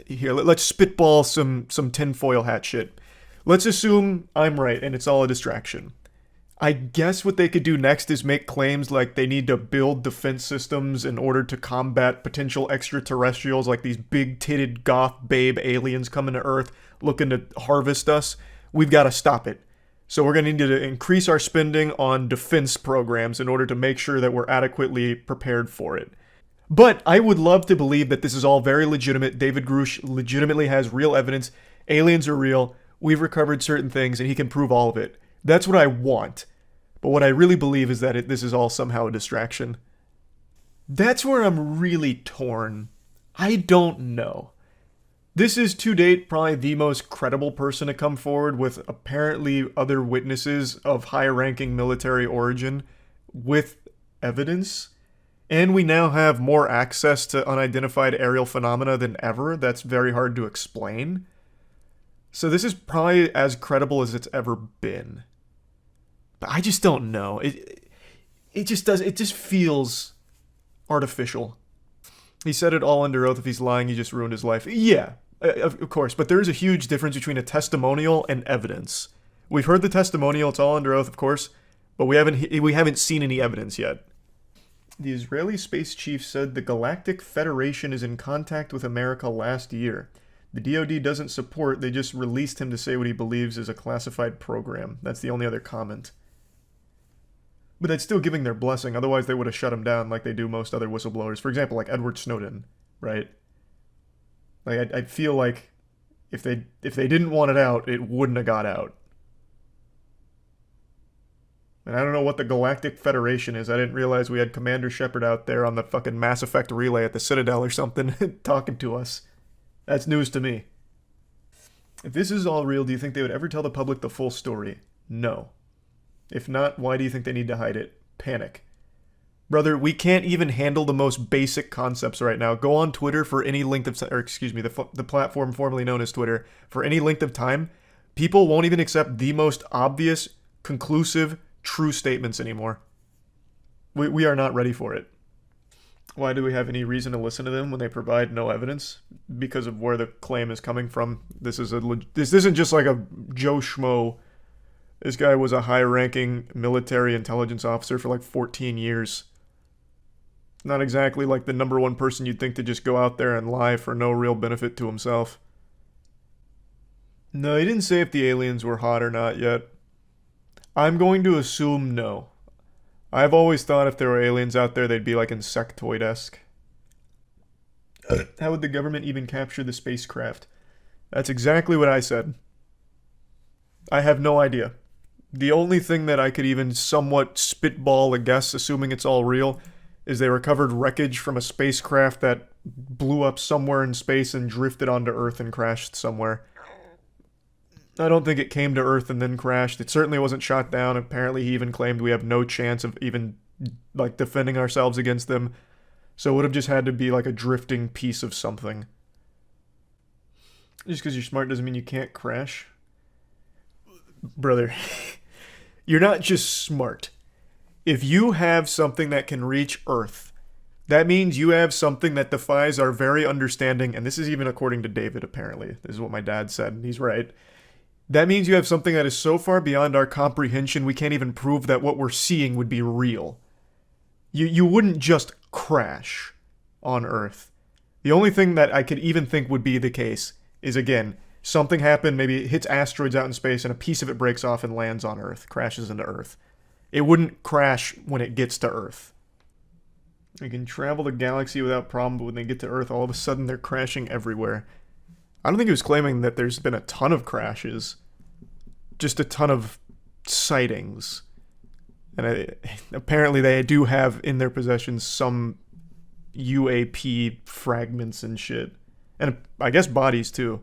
here, let's spitball some tinfoil hat shit. Let's assume I'm right and it's all a distraction. I guess what they could do next is make claims like they need to build defense systems in order to combat potential extraterrestrials, like these big-titted goth babe aliens coming to Earth looking to harvest us. We've got to stop it. So we're going to need to increase our spending on defense programs in order to make sure that we're adequately prepared for it. But I would love to believe that this is all very legitimate. David Grush legitimately has real evidence. Aliens are real. We've recovered certain things, and he can prove all of it. That's what I want. But what I really believe is that this is all somehow a distraction. That's where I'm really torn. I don't know. This is, to date, probably the most credible person to come forward with apparently other witnesses of high-ranking military origin with evidence. And we now have more access to unidentified aerial phenomena than ever. That's very hard to explain. So this is probably as credible as it's ever been. But I just don't know. It just feels artificial. He said it all under oath. If he's lying, he just ruined his life. Yeah, of course. But there is a huge difference between a testimonial and evidence. We've heard the testimonial. It's all under oath, of course. But we haven't seen any evidence yet. The Israeli space chief said the Galactic Federation is in contact with America last year. The DoD doesn't support. They just released him to say what he believes is a classified program. That's the only other comment. But that's still giving their blessing, otherwise they would have shut him down like they do most other whistleblowers. For example, like Edward Snowden, right? Like, I feel like if they didn't want it out, it wouldn't have got out. And I don't know what the Galactic Federation is. I didn't realize we had Commander Shepard out there on the fucking Mass Effect relay at the Citadel or something talking to us. That's news to me. If this is all real, do you think they would ever tell the public the full story? No. If not, why do you think they need to hide it? Panic. Brother, we can't even handle the most basic concepts right now. Go on Twitter for any length of time, or excuse me, the platform formerly known as Twitter, for any length of time. People won't even accept the most obvious, conclusive, true statements anymore. We are not ready for it. Why do we have any reason to listen to them when they provide no evidence? Because of where the claim is coming from. This isn't just like a Joe Schmo. This guy was a high-ranking military intelligence officer for like 14 years. Not exactly like the number one person you'd think to just go out there and lie for no real benefit to himself. No, he didn't say if the aliens were hot or not yet. I'm going to assume no. I've always thought if there were aliens out there, they'd be like insectoid-esque. How would the government even capture the spacecraft? That's exactly what I said. I have no idea. The only thing that I could even somewhat spitball a guess, assuming it's all real, is they recovered wreckage from a spacecraft that blew up somewhere in space and drifted onto Earth and crashed somewhere. I don't think it came to Earth and then crashed. It certainly wasn't shot down. Apparently he even claimed we have no chance of even, like, defending ourselves against them. So it would have just had to be like a drifting piece of something. Just because you're smart doesn't mean you can't crash. Brother, you're not just smart. If you have something that can reach Earth, that means you have something that defies our very understanding, and this is even according to David, apparently. This is what my dad said, and he's right. That means you have something that is so far beyond our comprehension we can't even prove that what we're seeing would be real. You wouldn't just crash on Earth. The only thing that I could even think would be the case is, again, something happened, maybe it hits asteroids out in space and a piece of it breaks off and lands on Earth, crashes into Earth. It wouldn't crash when it gets to Earth. They can travel the galaxy without problem, but when they get to Earth, all of a sudden they're crashing everywhere. I don't think he was claiming that there's been a ton of crashes. Just a ton of sightings. And apparently they do have in their possession some UAP fragments and shit. And I guess bodies too.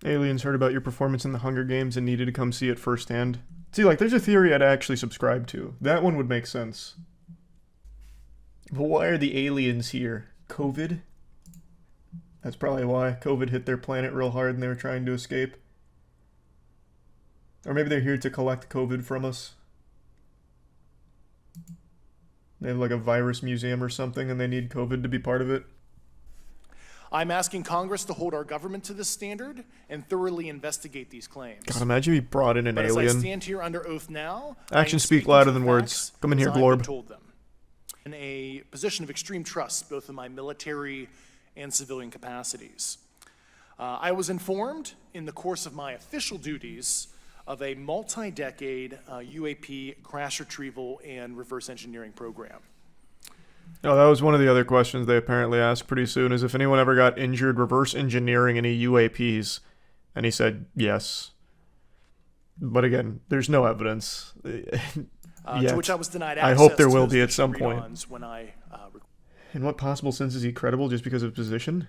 Aliens heard about your performance in the Hunger Games and needed to come see it firsthand. See, like, there's a theory I'd actually subscribe to. That one would make sense. But why are the aliens here? COVID? That's probably why. COVID hit their planet real hard and they were trying to escape. Or maybe they're here to collect COVID from us. They have like a virus museum or something and they need COVID to be part of it. I'm asking Congress to hold our government to this standard and thoroughly investigate these claims. God, imagine if you brought in an alien. As I stand here under oath now, actions speak louder than words. Come in here, Glorb. Told them. In a position of extreme trust, both in my military and civilian capacities. I was informed in the course of my official duties of a multi-decade UAP crash retrieval and reverse engineering program. Oh, that was one of the other questions they apparently asked pretty soon, is if anyone ever got injured reverse engineering any UAPs. And he said yes. But again, there's no evidence. To which I was denied access. I hope there will be at some point. When in what possible sense is he credible just because of his position?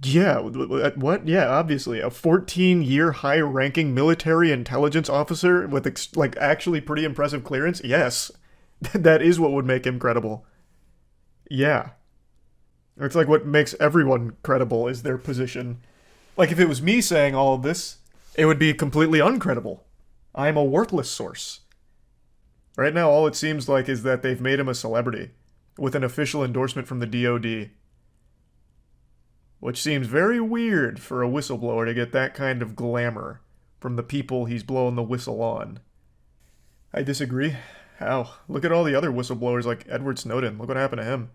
Yeah, what? Yeah, obviously. A 14-year high-ranking military intelligence officer with, like, actually pretty impressive clearance? Yes. That is what would make him credible. Yeah. It's like what makes everyone credible is their position. Like, if it was me saying all of this, it would be completely uncredible. I'm a worthless source. Right now, all it seems like is that they've made him a celebrity, with an official endorsement from the DoD. Which seems very weird for a whistleblower to get that kind of glamour from the people he's blowing the whistle on. I disagree. How? Look at all the other whistleblowers like Edward Snowden. Look what happened to him.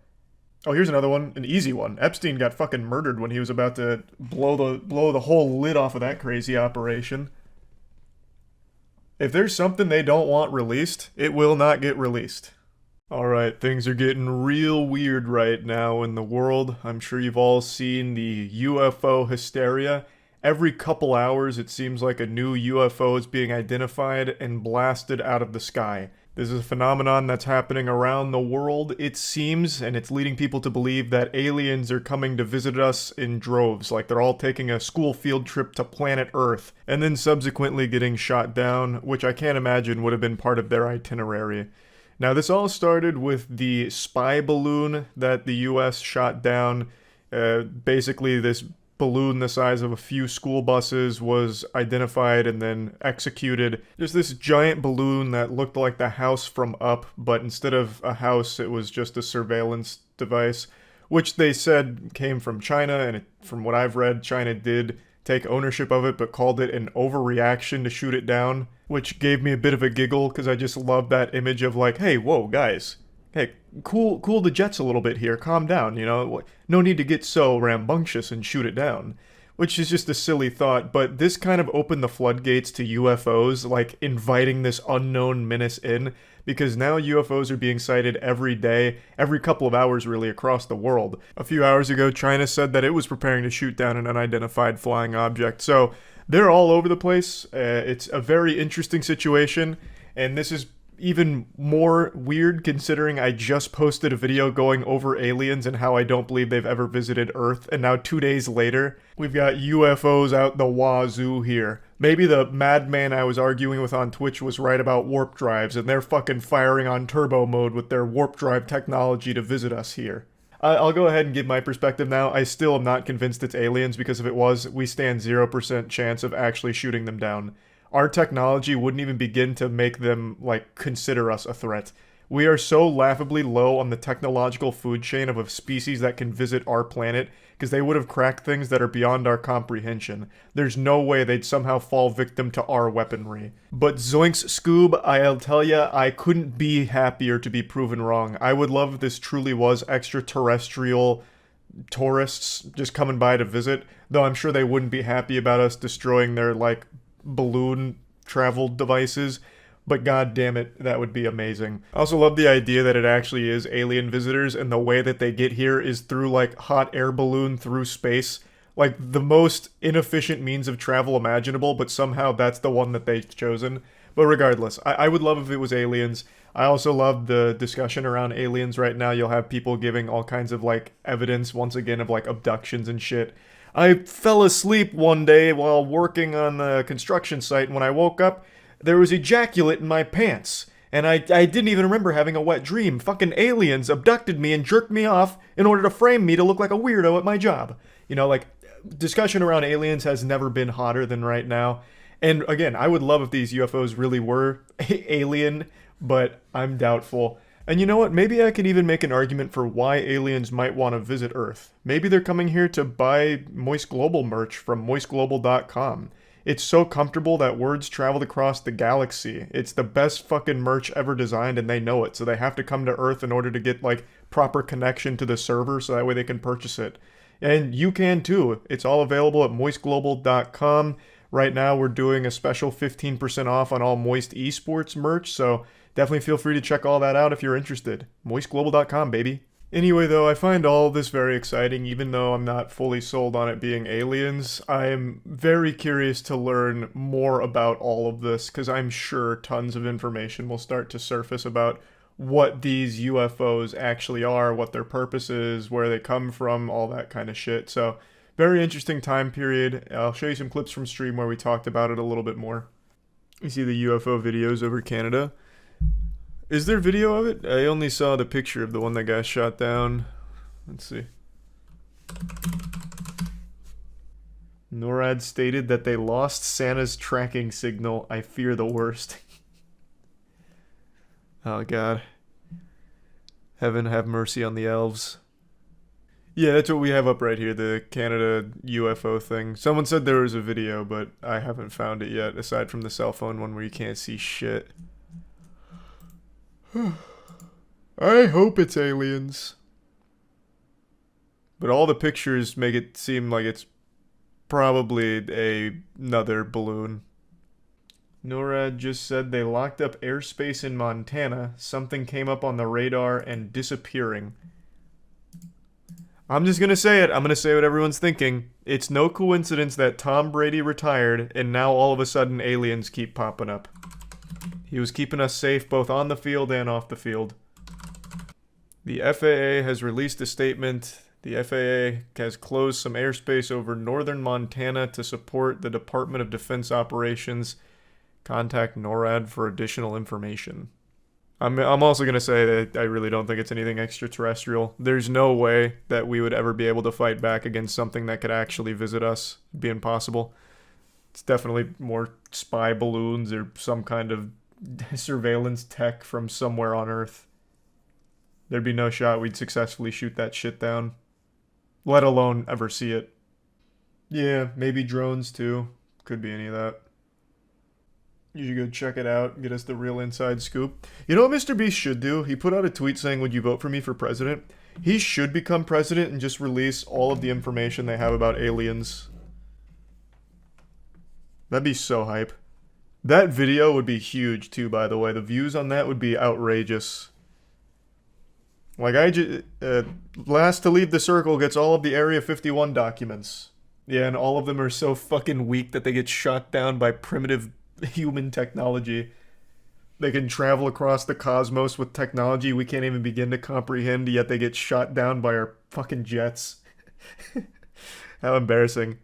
Oh, here's another one. An easy one. Epstein got fucking murdered when he was about to blow the whole lid off of that crazy operation. If there's something they don't want released, it will not get released. Alright, things are getting real weird right now in the world. I'm sure you've all seen the UFO hysteria. Every couple hours it seems like a new UFO is being identified and blasted out of the sky. This is a phenomenon that's happening around the world, it seems, and it's leading people to believe that aliens are coming to visit us in droves, like they're all taking a school field trip to planet Earth, and then subsequently getting shot down, which I can't imagine would have been part of their itinerary. Now, this all started with the spy balloon that the US shot down. Basically, this balloon the size of a few school buses was identified and then executed. There's this giant balloon that looked like the house from Up, but instead of a house, it was just a surveillance device, which they said came from China, and from what I've read, China did take ownership of it, but called it an overreaction to shoot it down, which gave me a bit of a giggle, because I just love that image of like, hey, whoa, guys. Hey, cool the jets a little bit here, calm down, you know? No need to get so rambunctious and shoot it down. which is just a silly thought, but this kind of opened the floodgates to UFOs, like inviting this unknown menace in, because now UFOs are being sighted every day, every couple of hours really, across the world. A few hours ago, China said that it was preparing to shoot down an unidentified flying object, so they're all over the place. It's a very interesting situation, and this is even more weird considering I just posted a video going over aliens and how I don't believe they've ever visited Earth, and now 2 days later, we've got UFOs out the wazoo here. Maybe the madman I was arguing with on Twitch was right about warp drives, and they're fucking firing on turbo mode with their warp drive technology to visit us here. I'll go ahead and give my perspective now. I still am not convinced it's aliens, because if it was, we stand 0% chance of actually shooting them down. Our technology wouldn't even begin to make them, like, consider us a threat. We are so laughably low on the technological food chain of a species that can visit our planet, because they would have cracked things that are beyond our comprehension. There's no way they'd somehow fall victim to our weaponry. But Zoinks Scoob, I'll tell ya, I couldn't be happier to be proven wrong. I would love if this truly was extraterrestrial tourists just coming by to visit, though I'm sure they wouldn't be happy about us destroying their, like, balloon travel devices, but god damn it, that would be amazing. I also love the idea that it actually is alien visitors, and the way that they get here is through, like, hot air balloon through space. Like, the most inefficient means of travel imaginable, but somehow that's the one that they've chosen. But regardless, I would love if it was aliens. I also love the discussion around aliens right now. You'll have people giving all kinds of, like, evidence, once again, of, like, abductions and shit. I fell asleep one day while working on the construction site, and when I woke up, there was ejaculate in my pants. And I didn't even remember having a wet dream. Fucking aliens abducted me and jerked me off in order to frame me to look like a weirdo at my job. You know, like, discussion around aliens has never been hotter than right now. And again, I would love if these UFOs really were alien, but I'm doubtful. And you know what? Maybe I could even make an argument for why aliens might want to visit Earth. Maybe they're coming here to buy Moist Global merch from moistglobal.com. It's so comfortable that words traveled across the galaxy. It's the best fucking merch ever designed, and they know it. So they have to come to Earth in order to get, like, proper connection to the server, so that way they can purchase it. And you can too. It's all available at moistglobal.com. Right now we're doing a special 15% off on all Moist Esports merch, so definitely feel free to check all that out if you're interested. moistglobal.com, baby. Anyway, though, I find all of this very exciting, even though I'm not fully sold on it being aliens. I am very curious to learn more about all of this, because I'm sure tons of information will start to surface about what these UFOs actually are, what their purpose is, where they come from, all that kind of shit. So, very interesting time period. I'll show you some clips from stream where we talked about it a little bit more. You see the UFO videos over Canada. Is there video of it? I only saw the picture of the one that got shot down. Let's see. NORAD stated that they lost Santa's tracking signal. I fear the worst. Oh god. Heaven have mercy on the elves. Yeah, that's what we have up right here, the Canada UFO thing. Someone said there was a video, but I haven't found it yet, aside from the cell phone one where you can't see shit. I hope it's aliens. But all the pictures make it seem like it's probably another balloon. NORAD just said they locked up airspace in Montana. Something came up on the radar and disappearing. I'm just gonna say it. I'm gonna say what everyone's thinking. It's no coincidence that Tom Brady retired and now all of a sudden aliens keep popping up. He was keeping us safe both on the field and off the field. The FAA has released a statement. The FAA has closed some airspace over northern Montana to support the Department of Defense operations. Contact NORAD for additional information. I'm also going to say that I really don't think it's anything extraterrestrial. There's no way that we would ever be able to fight back against something that could actually visit us. It'd be impossible. It's definitely more spy balloons or some kind of surveillance tech from somewhere on Earth. There'd be no shot we'd successfully shoot that shit down. Let alone ever see it. Yeah, maybe drones too. Could be any of that. You should go check it out, get us the real inside scoop. You know what Mr. Beast should do? He put out a tweet saying, would you vote for me for president? He should become president and just release all of the information they have about aliens. That'd be so hype. That video would be huge too, by the way. The views on that would be outrageous. Like, last to leave the circle gets all of the Area 51 documents. Yeah, and all of them are so fucking weak that they get shot down by primitive human technology. They can travel across the cosmos with technology we can't even begin to comprehend, yet they get shot down by our fucking jets. How embarrassing.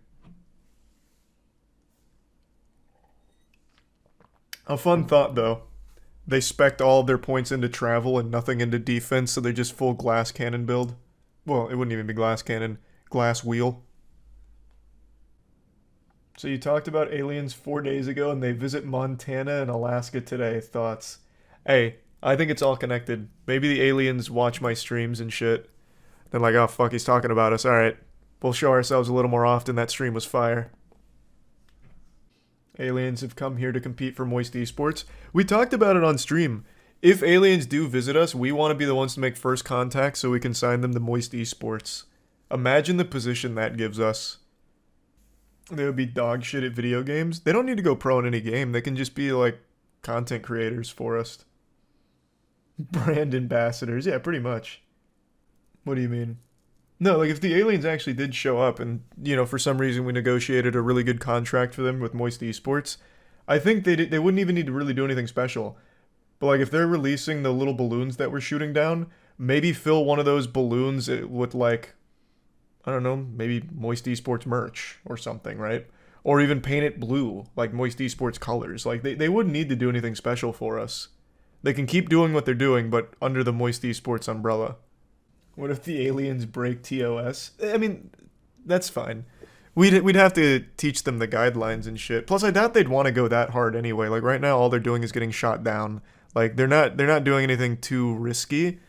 A fun thought, though. They spec'd all of their points into travel and nothing into defense, so they're just full glass cannon build. Well, it wouldn't even be glass cannon. Glass wheel. So you talked about aliens 4 days ago, and they visit Montana and Alaska today. Thoughts? Hey, I think it's all connected. Maybe the aliens watch my streams and shit. They're like, oh fuck, he's talking about us. Alright, we'll show ourselves a little more often. That stream was fire. Aliens have come here to compete for Moist Esports. We talked about it on stream. If aliens do visit us, we want to be the ones to make first contact so we can sign them to Moist Esports. Imagine the position that gives us. They would be dog shit at video games. They don't need to go pro in any game. They can just be like content creators for us. Brand ambassadors. Yeah, pretty much. What do you mean? No, like if the aliens actually did show up and, you know, for some reason we negotiated a really good contract for them with Moist Esports, I think they wouldn't even need to really do anything special. But like if they're releasing the little balloons that we're shooting down, maybe fill one of those balloons with like, I don't know, maybe Moist Esports merch or something, right? Or even paint it blue, like Moist Esports colors. Like they wouldn't need to do anything special for us. They can keep doing what they're doing, but under the Moist Esports umbrella. What if the aliens break TOS? I mean, that's fine. We'd have to teach them the guidelines and shit. Plus, I doubt they'd want to go that hard anyway. Like right now, all they're doing is getting shot down. Like they're not doing anything too risky.